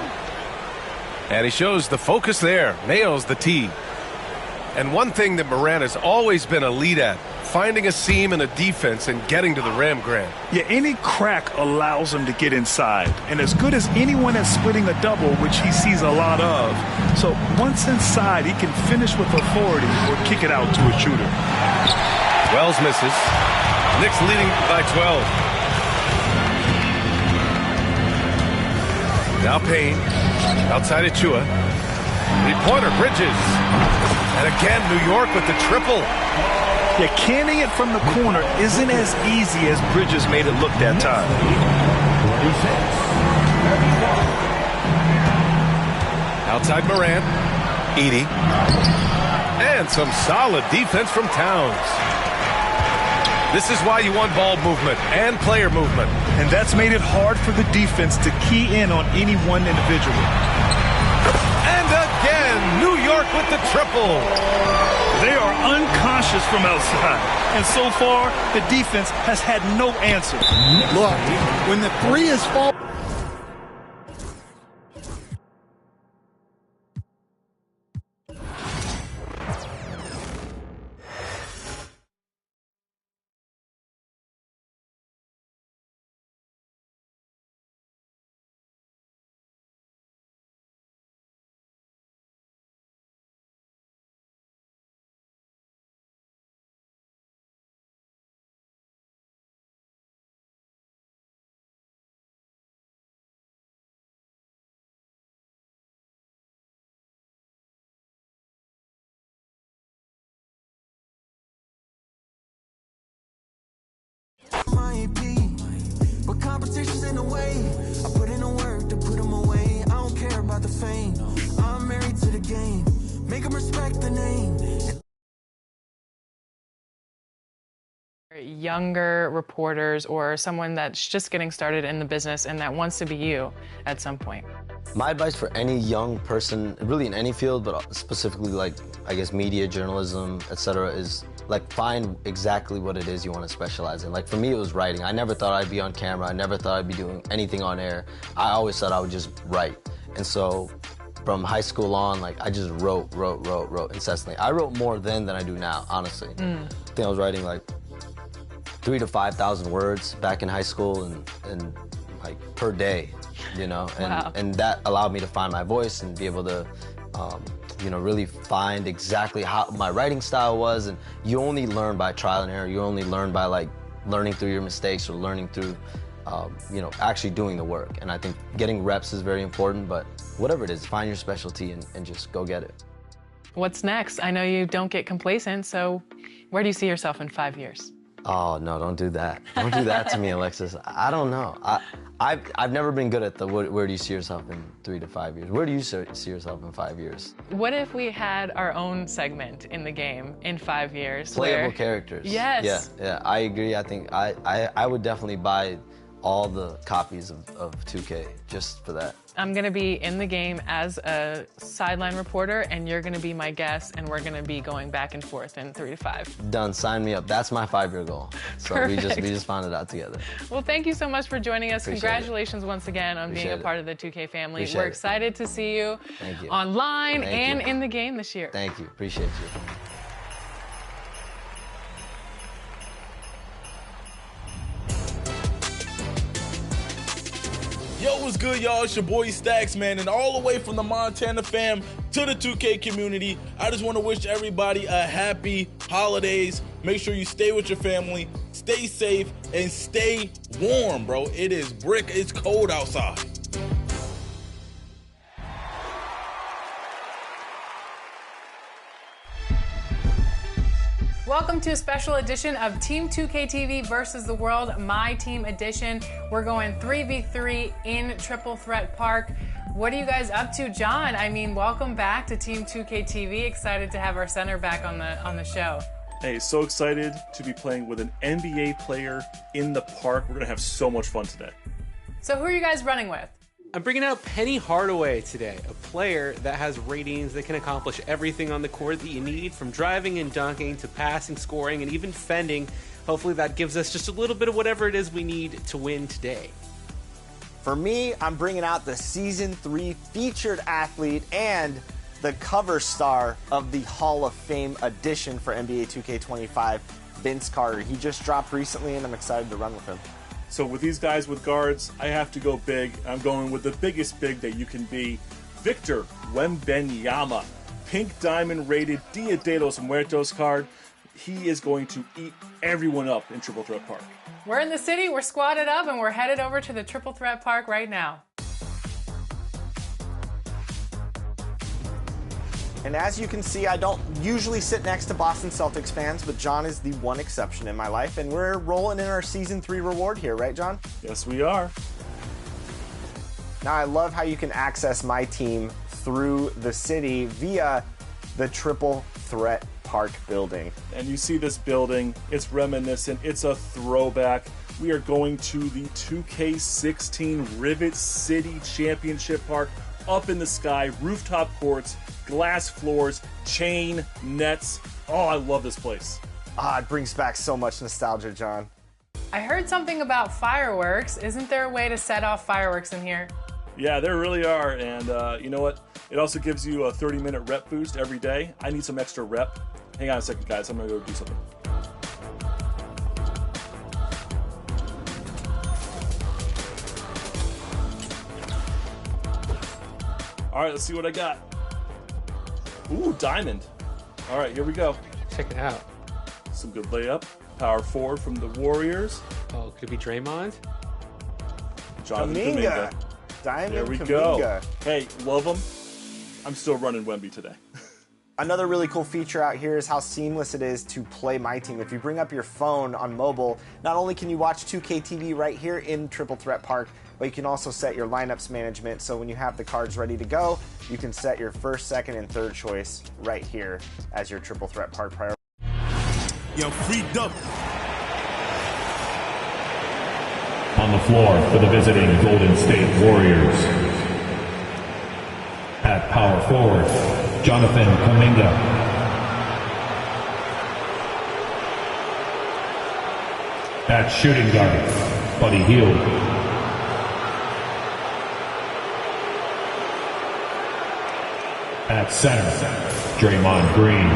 S1: And he shows the focus there, nails the tee. And one thing that Morant has always been a lead at, finding a seam in a defense and getting to the rim, Grant.
S2: Yeah, any crack allows him to get inside. And as good as anyone at splitting a double, which he sees a lot of. So once inside, he can finish with authority or kick it out to a shooter.
S1: Wells misses. Knicks leading by 12. Now Payne. Outside of Chua. Three-pointer, Bridges. And again, New York with the triple.
S2: Yeah, canning it from the corner isn't as easy as Bridges made it look that time.
S3: 26.
S1: Outside Morant. Edey. And some solid defense from Towns. This is why you want ball movement and player movement.
S2: And that's made it hard for the defense to key in on any one individual.
S1: And again, New York with the triple.
S2: They are unconscious from outside. And so far, the defense has had no answer.
S4: Look, when the three is falling.
S6: But competition's in the way. I put in the work to put them away. I don't care about the fame. I'm married to the game. Make them respect the name.
S10: Younger reporters or someone that's just getting started in the business and that wants to be you at some point?
S9: My advice for any young person, really in any field, but specifically like, I guess, media, journalism, etc., is like find exactly what it is you want to specialize in. Like for me, it was writing. I never thought I'd be on camera. I never thought I'd be doing anything on air. I always thought I would just write. And so from high school on, like I just wrote incessantly. I wrote more then than I do now, honestly. I think I was writing like 3,000 to 5,000 words back in high school and like per day, you know? And,
S10: wow.
S9: And that allowed me to find my voice and be able to, you know, really find exactly how my writing style was. And you only learn by trial and error. You only learn by like learning through your mistakes or learning through, you know, actually doing the work. And I think getting reps is very important, but whatever it is, find your specialty and just go get it.
S10: What's next? I know you don't get complacent, so where do you see yourself in 5 years?
S9: Oh, no, don't do that. Don't do that to me, Alexis. I don't know. I've never been good at the where do you see yourself in 3 to 5 years? Where do you see yourself in 5 years?
S10: What if we had our own segment in the game in 5 years?
S9: Playable characters.
S10: Yes.
S9: Yeah, I agree. I think I would definitely buy all the copies of 2K just for that.
S10: I'm gonna be in the game as a sideline reporter, and you're gonna be my guest, and we're gonna be going back and forth in 3 to 5.
S9: Done. Sign me up. That's my 5-year goal. So we just found it out together.
S10: Well, thank you so much for joining us.
S9: Appreciate
S10: Congratulations once again on being a part of the 2K family.
S9: Appreciate
S10: We're excited to see you
S9: Thank you.
S10: online
S9: Thank
S10: and
S9: you.
S10: in the game this year.
S9: Thank you. Appreciate you.
S11: Yo, what's good, y'all? It's your boy Stacks, man, and all the way from the Montana fam to the 2K community, I just want to wish everybody a happy holidays. Make sure you stay with your family, stay safe, and stay warm, bro. It is it's cold outside.
S10: Welcome to a special edition of Team 2K TV versus the World, My Team Edition. We're going 3v3 in Triple Threat Park. What are you guys up to, John? I mean, welcome back to Team 2K TV. Excited to have our center back on the show.
S2: Hey, so excited to be playing with an NBA player in the park. We're going to have so much fun today.
S10: So who are you guys running with?
S12: I'm bringing out Penny Hardaway today, a player that has ratings that can accomplish everything on the court that you need, from driving and dunking to passing, scoring, and even fending. Hopefully that gives us just a little bit of whatever it is we need to win today.
S13: For me, I'm bringing out the Season 3 featured athlete and the cover star of the Hall of Fame edition for NBA 2K25, Vince Carter. He just dropped recently, and I'm excited to run with him.
S2: So with these guys with guards, I have to go big. I'm going with the biggest big that you can be. Victor Wembanyama, pink diamond rated Dia de los Muertos card. He is going to eat everyone up in Triple Threat Park.
S10: We're in the city, we're squatted up, and we're headed over to the Triple Threat Park right now.
S13: And as you can see, I don't usually sit next to Boston Celtics fans, but John is the one exception in my life, and we're rolling in our Season 3 reward here, right, John?
S2: Yes, we are.
S13: Now, I love how you can access my team through the city via the Triple Threat Park building.
S2: And you see this building, it's reminiscent, it's a throwback. We are going to the 2K16 Rivet City Championship Park, up in the sky, rooftop courts, glass floors, chain nets. Oh, I love this place.
S13: It brings back so much nostalgia, John.
S10: I heard something about fireworks. Isn't there a way to set off fireworks in here?
S2: Yeah, there really are, and you know what? It also gives you a 30-minute rep boost every day. I need some extra rep. Hang on a second, guys. I'm gonna go do something. All right, let's see what I got. Ooh, diamond. All right, here we go.
S12: Check it out.
S2: Some good layup. Power forward from the Warriors.
S12: Oh, could it be Draymond?
S2: Jonathan
S13: Kuminga.
S2: Kuminga.
S13: Diamond
S2: There we
S13: Kuminga.
S2: go. Hey, love them. I'm still running Wemby today.
S13: Another really cool feature out here is how seamless it is to play My Team. If you bring up your phone on mobile, not only can you watch 2K TV right here in Triple Threat Park, but you can also set your lineups management. So when you have the cards ready to go, you can set your first, second, and third choice right here as your Triple Threat Park priority.
S14: Yo, free dump.
S3: On the floor for the visiting Golden State Warriors. At power forward, Jonathan Kuminga. At shooting guard, Buddy Hield. At center, Draymond Green.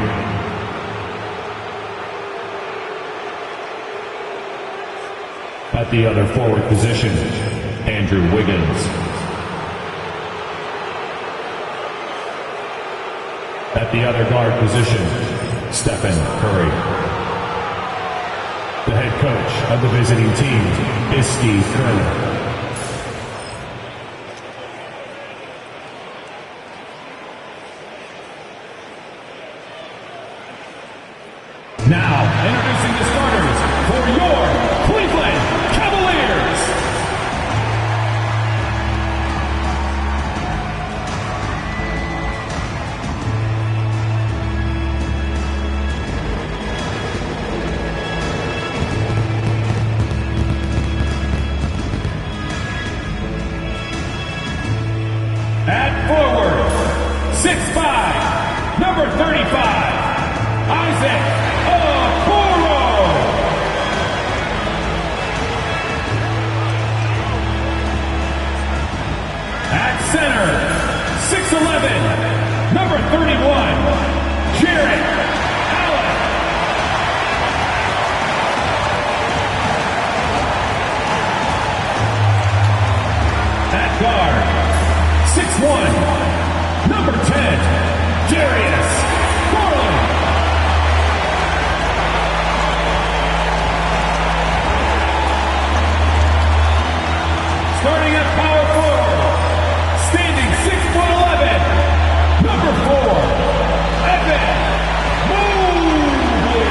S3: At the other forward position, Andrew Wiggins. At the other guard position, Stephen Curry. The head coach of the visiting team is Steve Kerr. 6'11", number 31, Jared Allen. At guard, 6'1", number 10, Darius Garland. Starting at power forward, standing 6'11", number 4, Evan Mobley.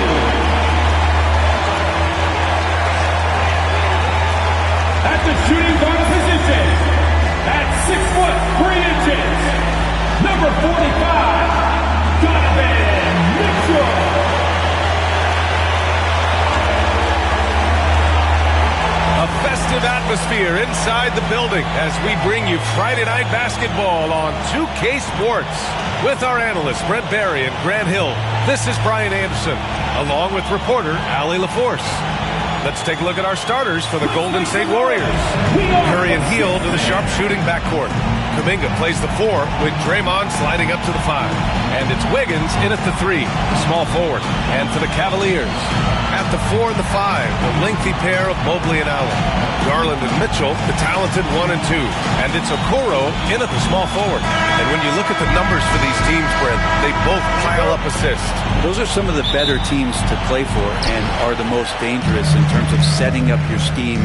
S3: At the shooting guard position, at 6'3", number 45, Donovan Mitchell.
S1: A festive atmosphere inside the building as we bring you Friday Night Basketball on 2K Sports. With our analysts Brent Barry and Grant Hill, this is Brian Anderson, along with reporter Allie LaForce. Let's take a look at our starters for the Golden State Warriors. Curry and Hield to the sharpshooting backcourt. Kuminga plays the 4 with Draymond sliding up to the 5. And it's Wiggins in at the 3, small forward. And for the Cavaliers, at the 4 and the 5, the lengthy pair of Mobley and Allen. Garland and Mitchell, the talented 1 and 2. And it's Okoro in at the small forward. And when you look at the numbers for these teams, Brent, they both pile up assists.
S15: Those are some of the better teams to play for and are the most dangerous in terms of setting up your scheme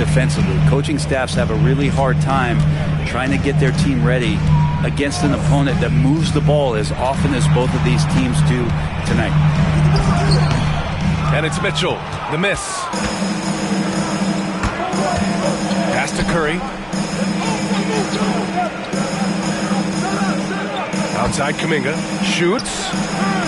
S15: defensively. Coaching staffs have a really hard time trying to get their team ready against an opponent that moves the ball as often as both of these teams do tonight.
S1: And it's Mitchell, the miss. Pass to Curry. Outside Kuminga, shoots.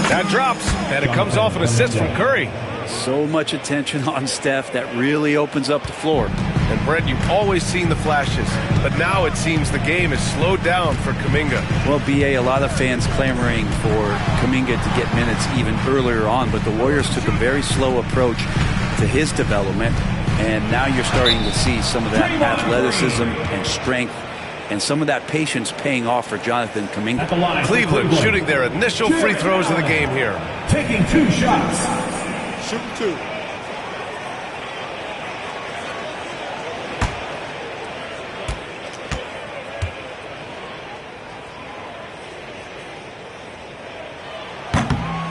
S1: That drops, and it comes off an assist from Curry.
S15: So much attention on Steph that really opens up the floor.
S1: And Brent, you've always seen the flashes, but now it seems the game is slowed down for Kuminga.
S15: Well, BA, a lot of fans clamoring for Kuminga to get minutes even earlier on, but the Warriors took a very slow approach to his development, and now you're starting to see some of that athleticism and strength and some of that patience paying off for Jonathan Kuminga.
S1: Cleveland shooting their initial free throws of the game here.
S3: Taking 2 shots.
S2: Shoot 2.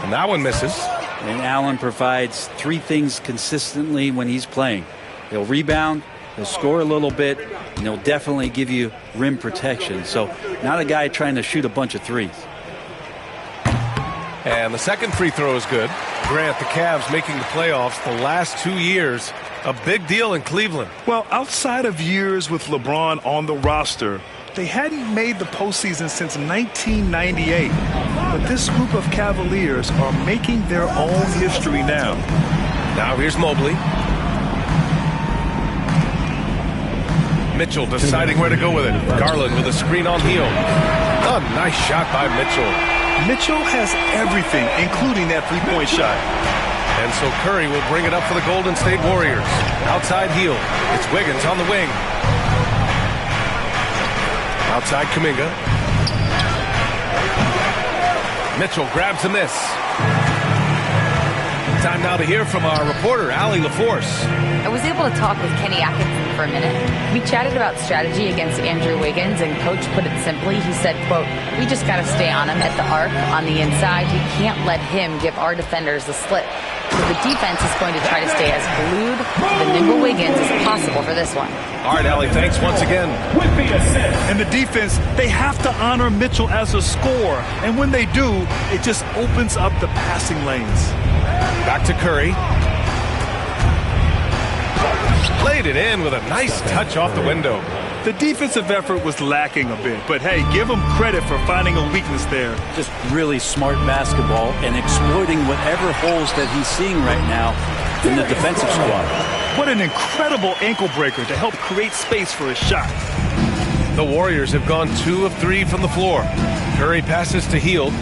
S1: And that one misses.
S15: And Allen provides 3 things consistently when he's playing. He'll rebound, he'll score a little bit, and he'll definitely give you rim protection. So not a guy trying to shoot a bunch of threes.
S1: And the second free throw is good. Grant, the Cavs making the playoffs the last 2 years. A big deal in Cleveland.
S2: Well, outside of years with LeBron on the roster, they hadn't made the postseason since 1998. But this group of Cavaliers are making their own history now.
S1: Now here's Mobley. Mitchell deciding where to go with it. Garland with a screen on Hield. A nice shot by Mitchell.
S2: Mitchell has everything, including that three-point shot.
S1: And so Curry will bring it up for the Golden State Warriors. Outside Hield. It's Wiggins on the wing. Outside Kuminga. Mitchell grabs a miss. Time now to hear from our reporter, Allie LaForce.
S5: I was able to talk with Kenny Atkinson for a minute. We chatted about strategy against Andrew Wiggins, and Coach put it simply. He said, quote, "We just got to stay on him at the arc on the inside. We can't let him give our defenders the slip." So the defense is going to try to stay as glued to the nimble Wiggins as possible for this one.
S1: All right, Allie, thanks once again.
S2: And the defense, they have to honor Mitchell as a scorer. And when they do, it just opens up the passing lanes.
S1: Back to Curry. Played it in with a nice touch off the window.
S2: The defensive effort was lacking a bit, but hey, give him credit for finding a weakness there.
S15: Just really smart basketball and exploiting whatever holes that he's seeing right now in the defensive squad.
S2: What an incredible ankle breaker to help create space for a shot.
S1: The Warriors have gone 2 of 3 from the floor. Curry passes to Hield.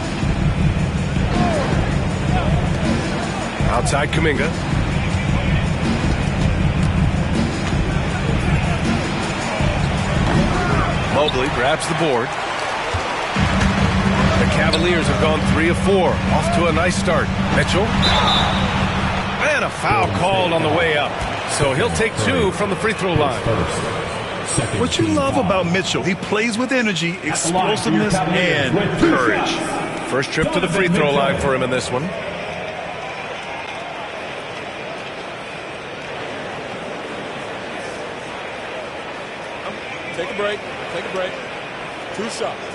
S1: Outside Kuminga. Mobley grabs the board. Cavaliers have gone 3 of 4. Off to a nice start. Mitchell. And a foul called on the way up. So he'll take 2 from the free throw line.
S2: What you love about Mitchell, he plays with energy, explosiveness, and courage.
S1: First trip to the free throw line for him in this one.
S11: Take a break. Take a break. 2 shots.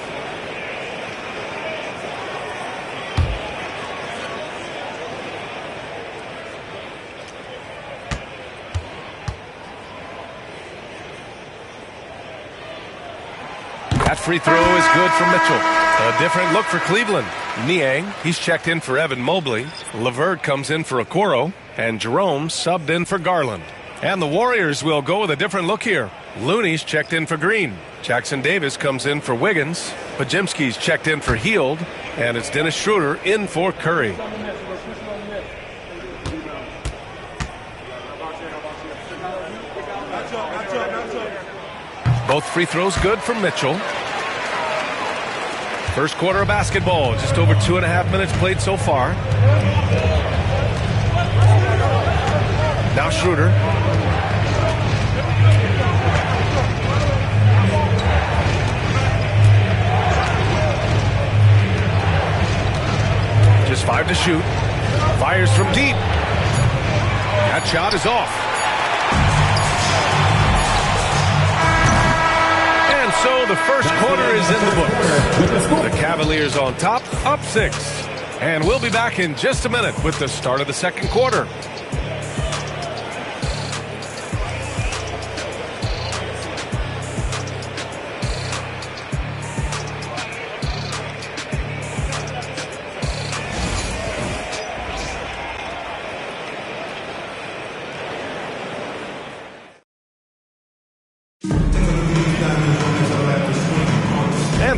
S1: That free throw is good for Mitchell. A different look for Cleveland. Niang, he's checked in for Evan Mobley. LeVert comes in for Okoro. And Jerome subbed in for Garland. And the Warriors will go with a different look here. Looney's checked in for Green. Jackson Davis comes in for Wiggins. Pajemski's checked in for Hield. And it's Dennis Schroeder in for Curry. Both free throws good for Mitchell. First quarter of basketball, just over 2.5 minutes played so far. Now Schroeder. Just 5 to shoot. Fires from deep. That shot is off. And so the first quarter is in the books. The Cavaliers on top, up 6. And we'll be back in just a minute with the start of the second quarter.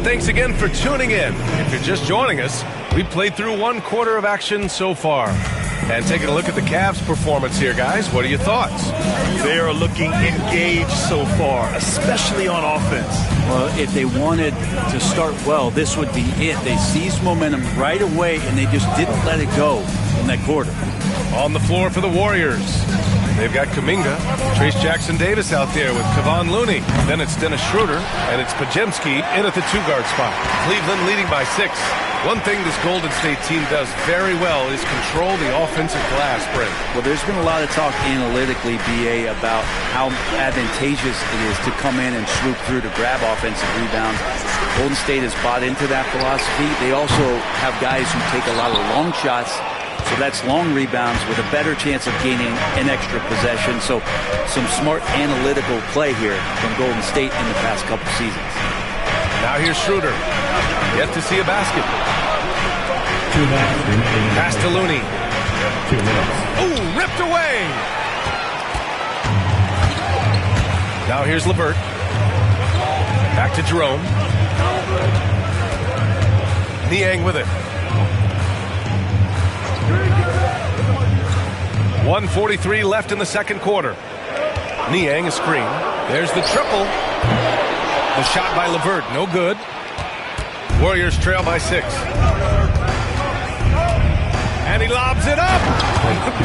S1: Thanks again for tuning in. If you're just joining us, we played through 1 quarter of action so far. And taking a look at the Cavs' performance here, guys, what are your thoughts?
S2: They are looking engaged so far, especially on offense.
S15: Well, if they wanted to start well, this would be it. They seized momentum right away, and they just didn't let it go in that quarter.
S1: On the floor for the Warriors, they've got Kuminga, Trace Jackson-Davis out there with Kevon Looney. Then it's Dennis Schroeder, and it's Pajemski in at the 2-guard spot. Cleveland leading by 6. One thing this Golden State team does very well is control the offensive glass, Brent.
S15: Well, there's been a lot of talk analytically, BA, about how advantageous it is to come in and swoop through to grab offensive rebounds. Golden State has bought into that philosophy. They also have guys who take a lot of long shots. So that's long rebounds with a better chance of gaining an extra possession. So some smart analytical play here from Golden State in the past couple seasons.
S1: Now here's Schroeder. Yet to see a basket.
S3: 2 minutes.
S1: Pass to Looney.
S3: 2 minutes.
S1: Ooh, ripped away. Now here's LeVert. Back to Jerome. Niang with it. 1:43 left in the second quarter. Niang a screen. There's the triple. The shot by LeVert, no good. Warriors trail by 6. And he lobs it up.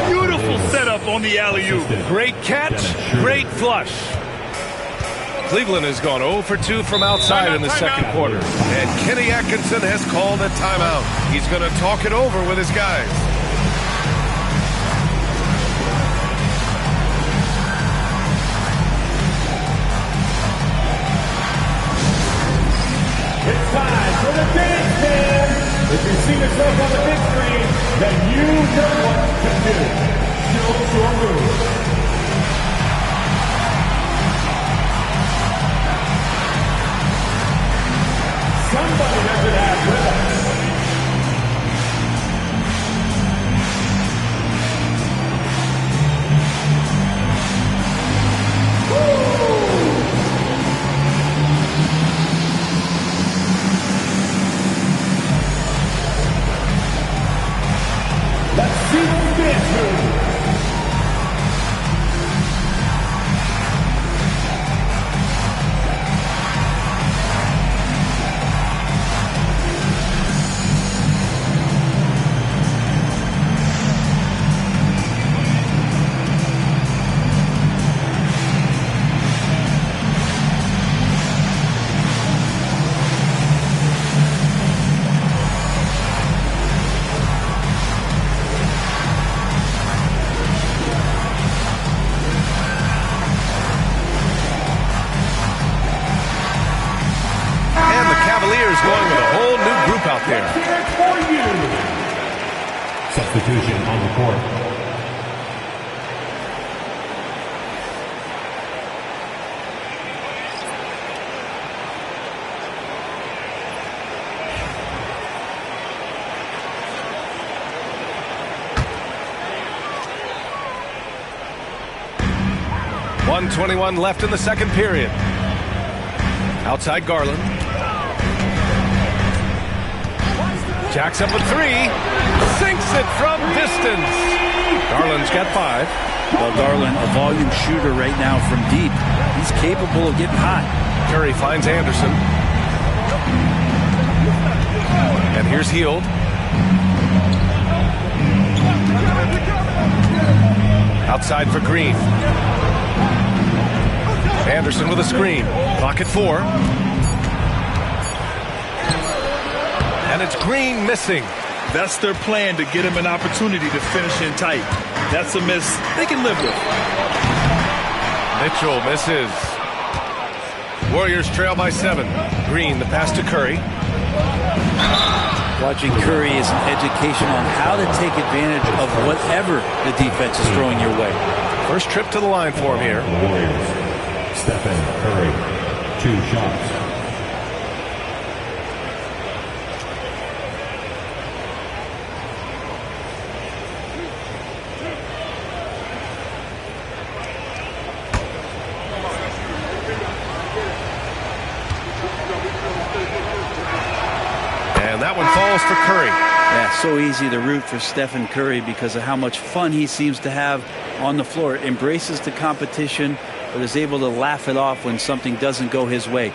S2: Beautiful setup on the alley-oop.
S1: Great catch, great flush. Cleveland has gone 0 for 2 from outside in the second quarter. And Kenny Atkinson has called a timeout. He's going to talk it over with his guys.
S3: It's time for the big man. If you see yourself on the big screen, then you know what to do. Show your move. Somebody doesn't have rhythm. Let's see what we get to.
S1: there.
S3: For you. Substitution on the court.
S1: .121 left in the second period. Outside Garland. Jacks up with three. Sinks it from distance. Garland's got 5.
S15: Well, Garland, a volume shooter right now from deep. He's capable of getting hot.
S1: Curry finds Anderson. And here's Hield. Outside for Green. Anderson with a screen. Clock at 4. And it's Green missing.
S2: That's their plan, to get him an opportunity to finish in tight. That's a miss they can live with.
S1: Mitchell misses. Warriors trail by 7. Green, the pass to Curry.
S15: Watching Curry is an education on how to take advantage of whatever the defense is throwing your way.
S1: First trip to the line for him here.
S3: The Warriors. Stephen Curry. 2 shots.
S1: And that one falls for Curry.
S15: Yeah, so easy to root for Stephen Curry because of how much fun he seems to have on the floor. Embraces the competition, but is able to laugh it off when something doesn't go his way.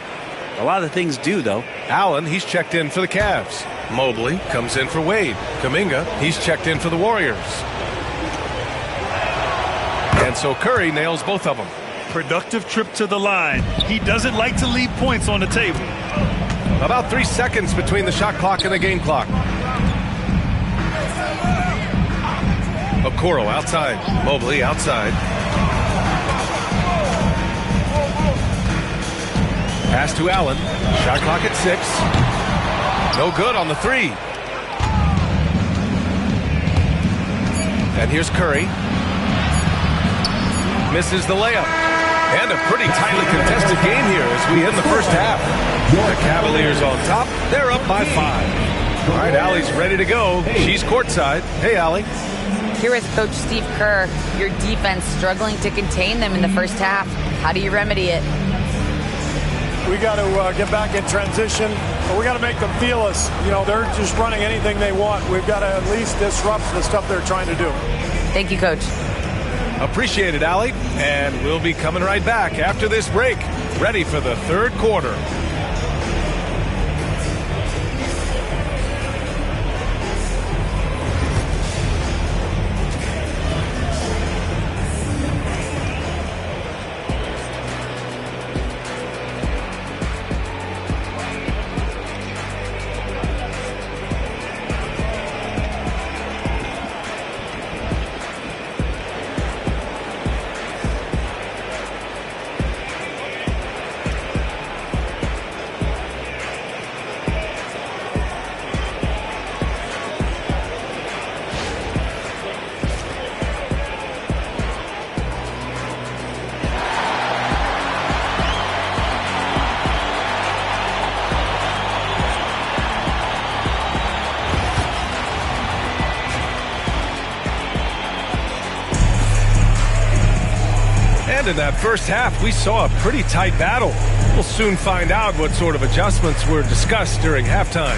S15: A lot of things do, though.
S1: Allen, he's checked in for the Cavs. Mobley comes in for Wade. Kuminga, he's checked in for the Warriors. And so Curry nails both of them.
S2: Productive trip to the line. He doesn't like to leave points on the table.
S1: About 3 seconds between the shot clock and the game clock. Okoro outside. Mobley outside. Pass to Allen. Shot clock at 6. No good on the 3. And here's Curry. Misses the layup. And a pretty tightly contested game here as we end the first half. The Cavaliers on top. They're up by 5. All right, Allie's ready to go. She's courtside. Hey, Allie.
S5: Here is Coach Steve Kerr. Your defense struggling to contain them in the first half. How do you remedy it?
S16: We got to get back in transition, but we got to make them feel us. You know, they're just running anything they want. We've got to at least disrupt the stuff they're trying to do.
S5: Thank you, Coach.
S1: Appreciate it, Allie. And we'll be coming right back after this break, ready for the third quarter. And in that first half, we saw a pretty tight battle. We'll soon find out what sort of adjustments were discussed during halftime.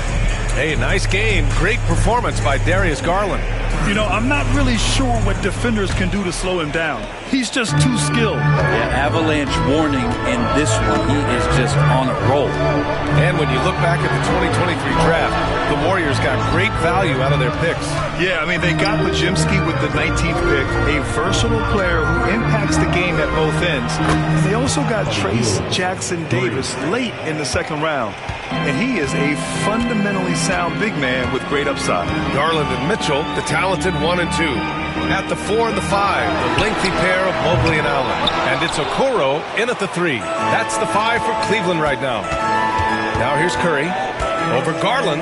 S1: Hey, nice game. Great performance by Darius Garland.
S2: You know, I'm not really sure what defenders can do to slow him down. He's just too skilled.
S15: Yeah, avalanche warning in this one. He is just on a roll.
S1: And when you look back at the 2023 draft, the Warriors got great value out of their picks.
S2: Yeah, I mean, they got Wojcicki with the 19th pick, a versatile player who impacts the game at both ends. And they also got Trace Jackson Davis late in the second round. And he is a fundamentally sound big man with great upside.
S1: Garland and Mitchell, the talented 1 and 2. At the 4 and the 5, the lengthy pair of Mobley and Allen. And it's Okoro in at the 3. That's the 5 for Cleveland right now. Now here's Curry over Garland.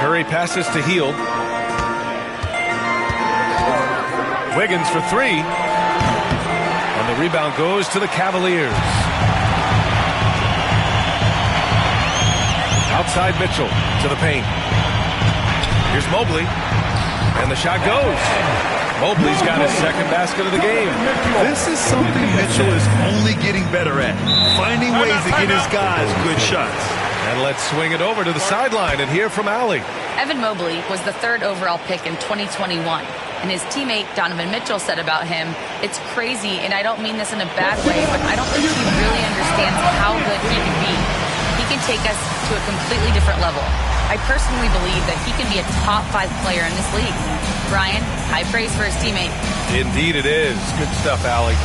S1: Curry passes to Hield. Wiggins for three. And the rebound goes to the Cavaliers. Outside Mitchell to the paint. Here's Mobley. And the shot goes. Mobley's got his second basket of the game.
S2: This is something Mitchell is only getting better at. Finding ways to get his guys good shots.
S1: And let's swing it over to the sideline and hear from Allie.
S5: Evan Mobley was the 3rd overall pick in 2021. And his teammate Donovan Mitchell said about him, "It's crazy, and I don't mean this in a bad way, but I don't think he really understands how good he can be. He can take us to a completely different level. I personally believe that he can be a top 5 player in this league." Brian, high praise for his teammate.
S1: Indeed it is. Good stuff, Allie.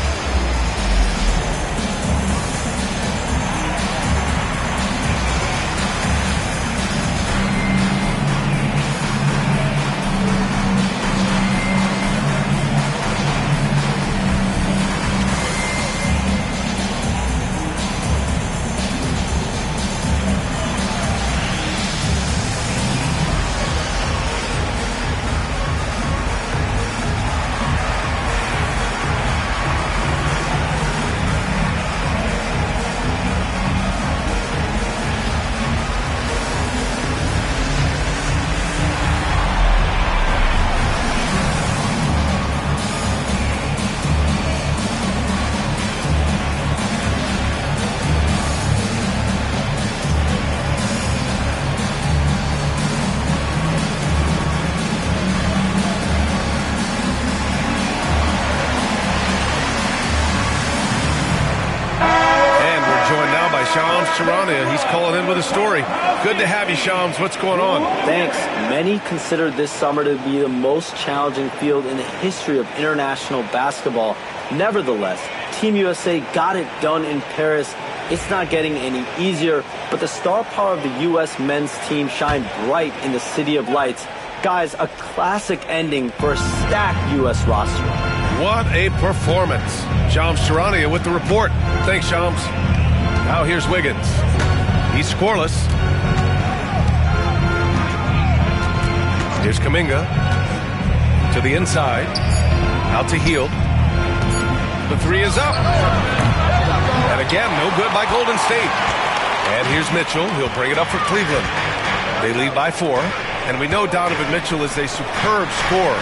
S1: He's calling in with a story. Good to have you, Shams. What's going on?
S17: Thanks. Many consider this summer to be the most challenging field in the history of international basketball. Nevertheless, Team USA got it done in Paris. It's not getting any easier, but the star power of the U.S. men's team shined bright in the City of Lights. Guys, a classic ending for a stacked U.S. roster.
S1: What a performance. Shams Charania with the report. Thanks, Shams. Now here's Wiggins. He's scoreless. Here's Kuminga. To the inside. Out to Hield. The three is up. And again, no good by Golden State. And here's Mitchell. He'll bring it up for Cleveland. They lead by 4. And we know Donovan Mitchell is a superb scorer.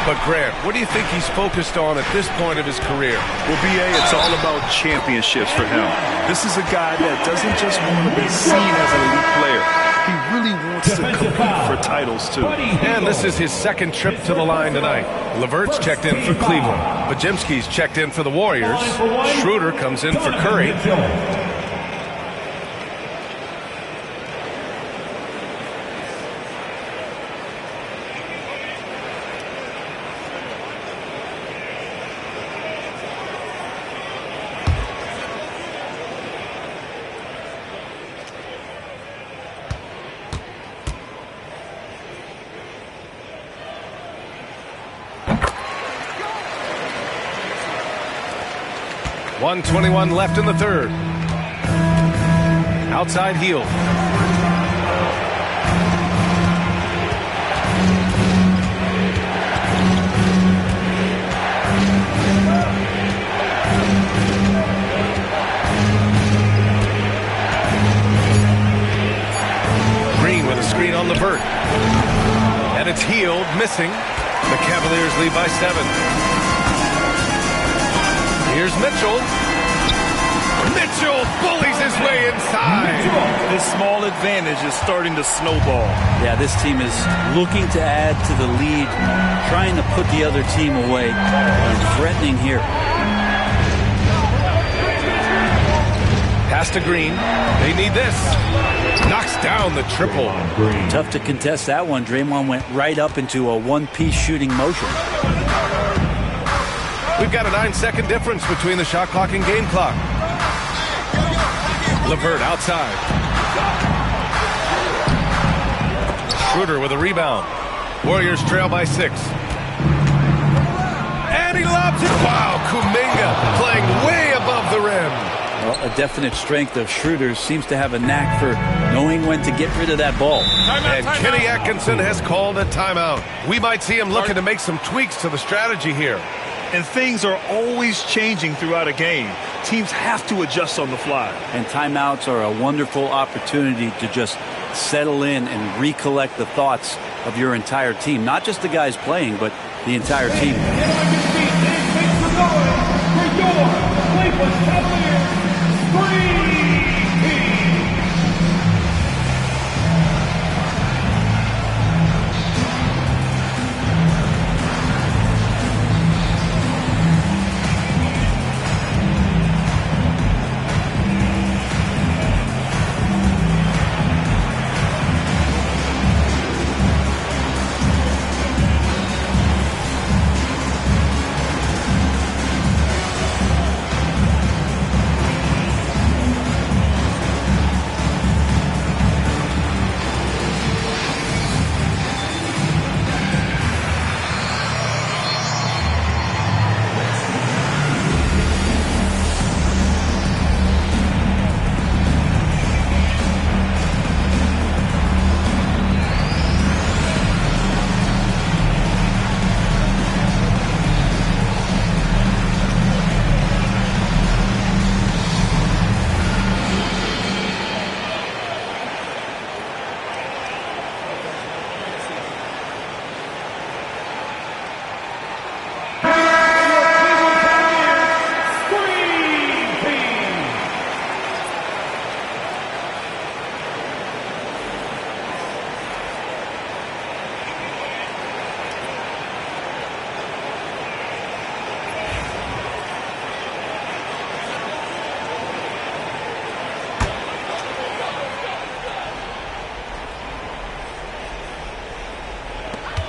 S1: But Grant, what do you think he's focused on at this point of his career?
S2: Well, B.A., it's all about championships for him. This is a guy that doesn't just want to be seen as an elite player. He really wants to compete for titles, too.
S1: And this is his second trip to the line tonight. Levert's checked in for Cleveland. Bajemski's checked in for the Warriors. Schroeder comes in for Curry. .121 left in the third. Outside Hield. Green with a screen on Levert. And it's Hield missing. The Cavaliers lead by 7. Here's Mitchell. Mitchell bullies his way inside.
S2: This small advantage is starting to snowball.
S15: Yeah, this team is looking to add to the lead, trying to put the other team away, and threatening here.
S1: Pass to Green. They need this. Knocks down the triple.
S15: Tough to contest that one. Draymond went right up into a one-piece shooting motion.
S1: We've got a 9-second difference between the shot clock and game clock. Levert outside. Schroeder with a rebound. Warriors trail by 6. And he lobs it. Wow, Kuminga playing way above the rim.
S15: Well, a definite strength of Schroeder, seems to have a knack for knowing when to get rid of that ball.
S1: And Kenny Atkinson has called a timeout. We might see him looking to make some tweaks to the strategy here.
S2: And things are always changing throughout a game. Teams have to adjust on the fly.
S15: And timeouts are a wonderful opportunity to just settle in and recollect the thoughts of your entire team. Not just the guys playing, but the entire team.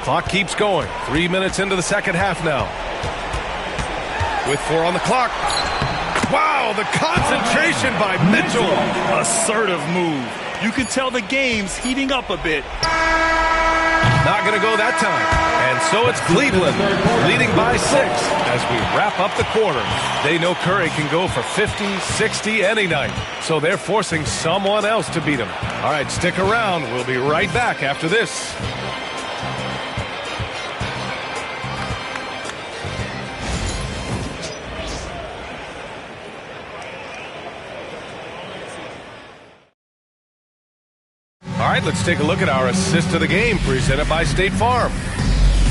S1: Clock keeps going. 3 minutes into the second half now. With 4 on the clock. Wow, the concentration by Mitchell.
S2: Assertive move. You can tell the game's heating up a bit.
S1: Not going to go that time. And so it's Cleveland leading by 6 as we wrap up the quarter. They know Curry can go for 50, 60 any night. So they're forcing someone else to beat him. All right, stick around. We'll be right back after this. All right, let's take a look at our assist of the game presented by State Farm.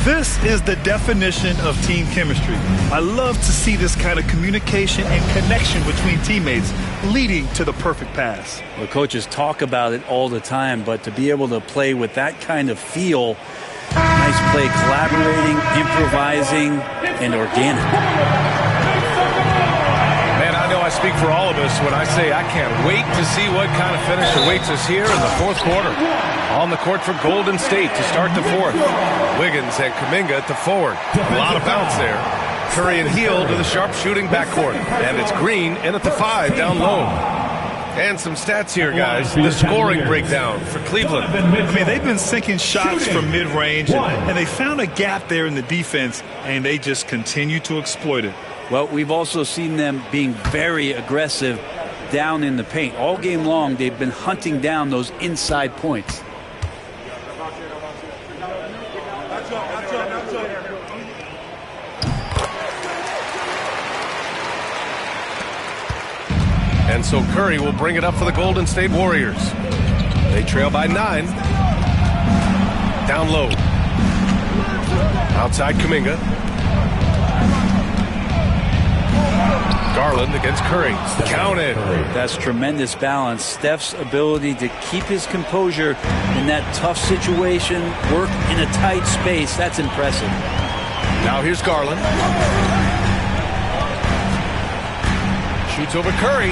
S2: This is the definition of team chemistry. I love to see this kind of communication and connection between teammates leading to the perfect pass.
S15: Well, coaches talk about it all the time, but to be able to play with that kind of feel, nice play, collaborating, improvising, and organic.
S1: I speak for all of us when I say I can't wait to see what kind of finish awaits us here in the fourth quarter. On the court for Golden State to start the fourth. Wiggins and Kuminga at the forward. A lot of bounce there. Curry and Hield to the sharp-shooting backcourt. And it's Green in at the 5 down low. And some stats here, guys. The scoring breakdown for Cleveland.
S2: I mean, they've been sinking shots from mid-range, and they found a gap there in the defense, and they just continue to exploit it.
S15: Well, we've also seen them being very aggressive down in the paint. All game long, they've been hunting down those inside points.
S1: And so Curry will bring it up for the Golden State Warriors. They trail by 9. Down low. Outside Kuminga. Garland against Curry. Counted.
S15: That's tremendous balance. Steph's ability to keep his composure in that tough situation, work in a tight space, that's impressive.
S1: Now here's Garland. Shoots over Curry.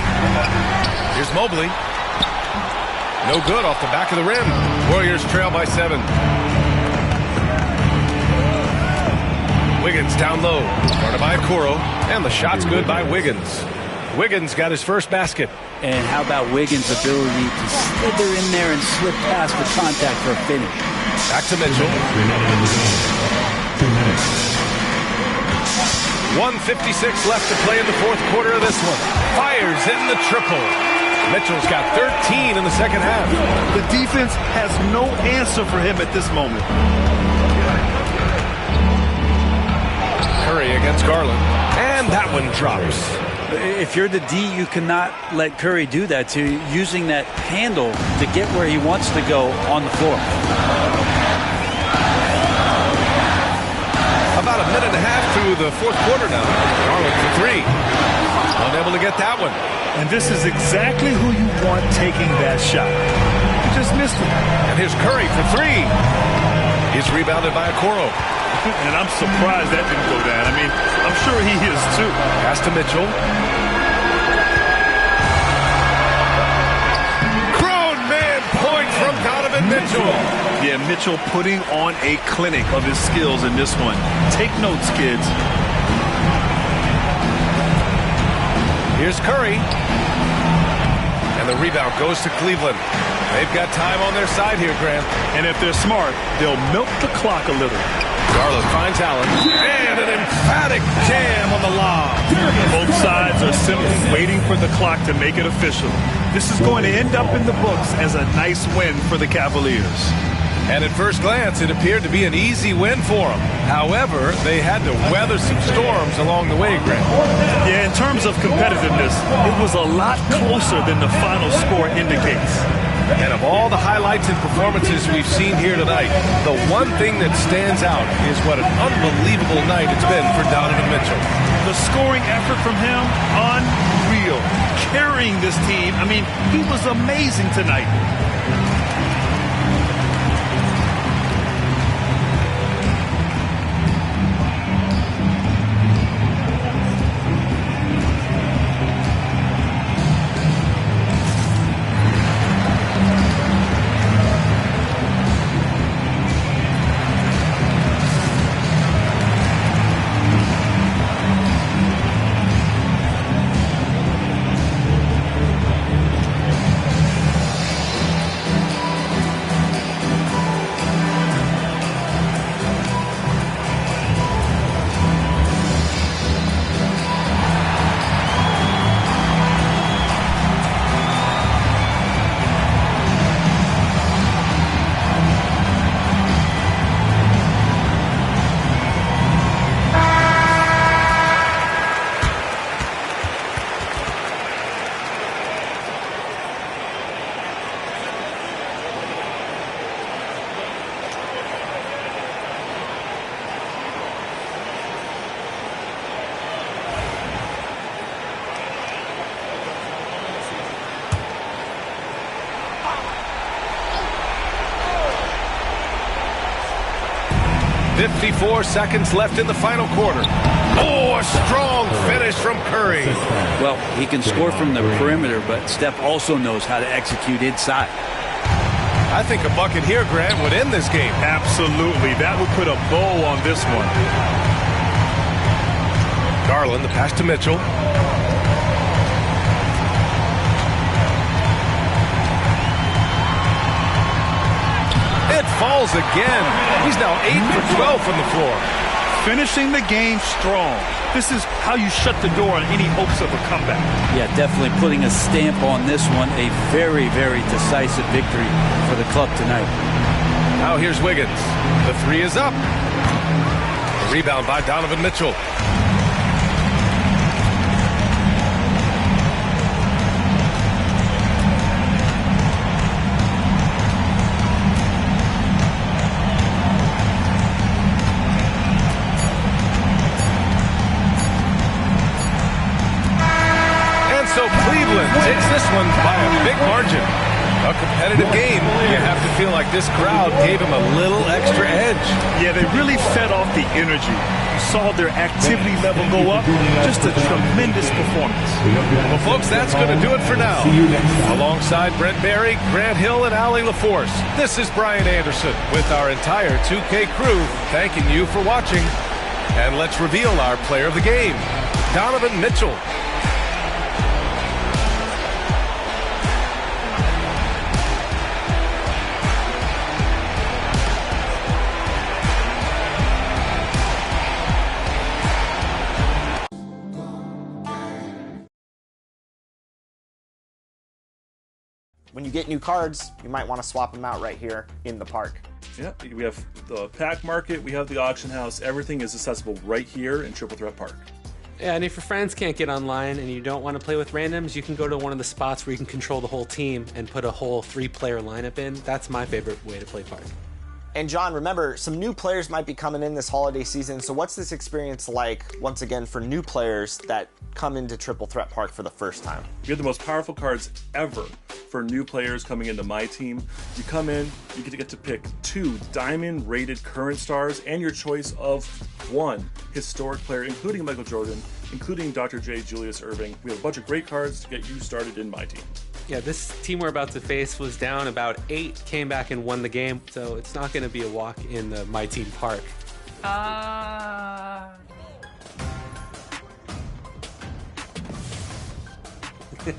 S1: Here's Mobley. No good off the back of the rim. Warriors trail by 7. Wiggins down low. Guarded by Okoro. And the shot's good by Wiggins. Wiggins got his first basket.
S15: And how about Wiggins' ability to slither in there and slip past the contact for a finish?
S1: Back to Mitchell.
S3: 2 minutes.
S1: 1:56 left to play in the fourth quarter of this one. Fires in the triple. Mitchell's got 13 in the second half.
S2: The defense has no answer for him at this moment.
S1: Curry against Garland. And that one drops.
S15: If you're the D, you cannot let Curry do that to you, using that handle to get where he wants to go on the floor.
S1: About a minute and a half through the fourth quarter now. Garland for three. Unable to get that one.
S2: And this is exactly who you want taking that shot. He just missed it.
S1: And here's Curry for three. He's rebounded by Okoro.
S2: And I'm surprised that didn't go down. I mean, I'm sure he is too.
S1: Pass to Mitchell. Grown man point from Donovan Mitchell.
S2: Yeah, Mitchell putting on a clinic of his skills in this one. Take notes, kids.
S1: Here's Curry. And the rebound goes to Cleveland. They've got time on their side here, Grant.
S2: And if they're smart, they'll milk the clock a little.
S1: Garland finds Allen. And an emphatic jam on the lob.
S2: Both sides are simply waiting for the clock to make it official. This is going to end up in the books as a nice win for the Cavaliers.
S1: And at first glance, it appeared to be an easy win for them. However, they had to weather some storms along the way, Grant.
S2: Yeah, in terms of competitiveness, it was a lot closer than the final score indicates.
S1: And of all the highlights and performances we've seen here tonight, the one thing that stands out is what an unbelievable night it's been for Donovan Mitchell.
S2: The scoring effort from him, unreal. Carrying this team, I mean, he was amazing tonight.
S1: .54 seconds left in the final quarter. Oh, a strong finish from Curry.
S15: Well, he can score from the perimeter, but Steph also knows how to execute inside.
S1: I think a bucket here, Grant, would end this game.
S2: Absolutely. That would put a bow on this one.
S1: Garland, the pass to Mitchell. It falls again. He's now 8 for 12 from the floor.
S2: Finishing the game strong. This is how you shut the door on any hopes of a comeback.
S15: Yeah, definitely putting a stamp on this one. A very, very decisive victory for the club tonight.
S1: Now here's Wiggins. The three is up. The rebound by Donovan Mitchell. Cleveland takes this one by a big margin. A competitive game. You have to feel like this crowd gave him a little extra edge.
S2: Yeah, they really fed off the energy. You saw their activity level go up. Just a tremendous performance.
S1: Well, folks, that's going to do it for now. Alongside Brent Barry, Grant Hill, and Allie LaForce, this is Brian Anderson with our entire 2K crew thanking you for watching. And let's reveal our player of the game, Donovan Mitchell.
S13: when you get new cards, you might want to swap them out right here in the park.
S18: Yeah, we have the pack market, we have the auction house. Everything is accessible right here in Triple Threat Park.
S12: Yeah, and if your friends can't get online and you don't want to play with randoms, you can go to one of the spots where you can control the whole team and put a whole 3-player lineup in. That's my favorite way to play Park.
S13: And John, remember, some new players might be coming in this holiday season. So what's this experience like, once again, for new players that come into Triple Threat Park for the first time?
S18: We have the most powerful cards ever for new players coming into my team. You come in, you get to pick 2 diamond-rated current stars and your choice of 1 historic player, including Michael Jordan, including Dr. J. Julius Erving. We have a bunch of great cards to get you started in my team.
S12: Yeah, this team we're about to face was down about 8, came back and won the game, so it's not going to be a walk in the My Team Park.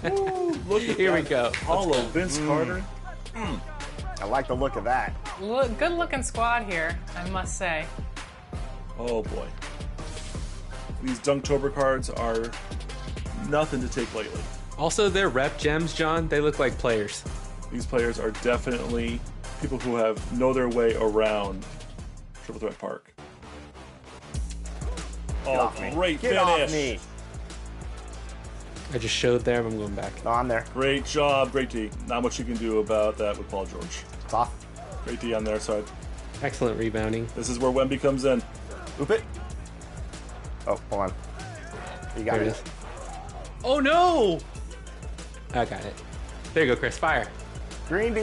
S18: Ooh, look at
S12: Here we go.
S18: Hollow Vince Carter.
S13: I like the look of that.
S10: Good looking squad here, I must say.
S18: Oh boy. These Dunktober cards are nothing to take lightly.
S12: Also, their rep gems, John, they look like players.
S18: These players are definitely people who know their way around Triple Threat Park. Oh, great finish.
S13: Get off me.
S12: I just showed there, I'm going back.
S13: No, I'm there.
S18: Great job, great D. Not much you can do about that with Paul George.
S13: It's off.
S18: Great D on their side.
S12: Excellent rebounding.
S18: This is where Wemby comes in.
S13: Oop it. Oh, hold on. You got
S12: There it
S13: it.
S12: is. Oh no! I got it. There you go, Chris. Fire.
S13: Green D.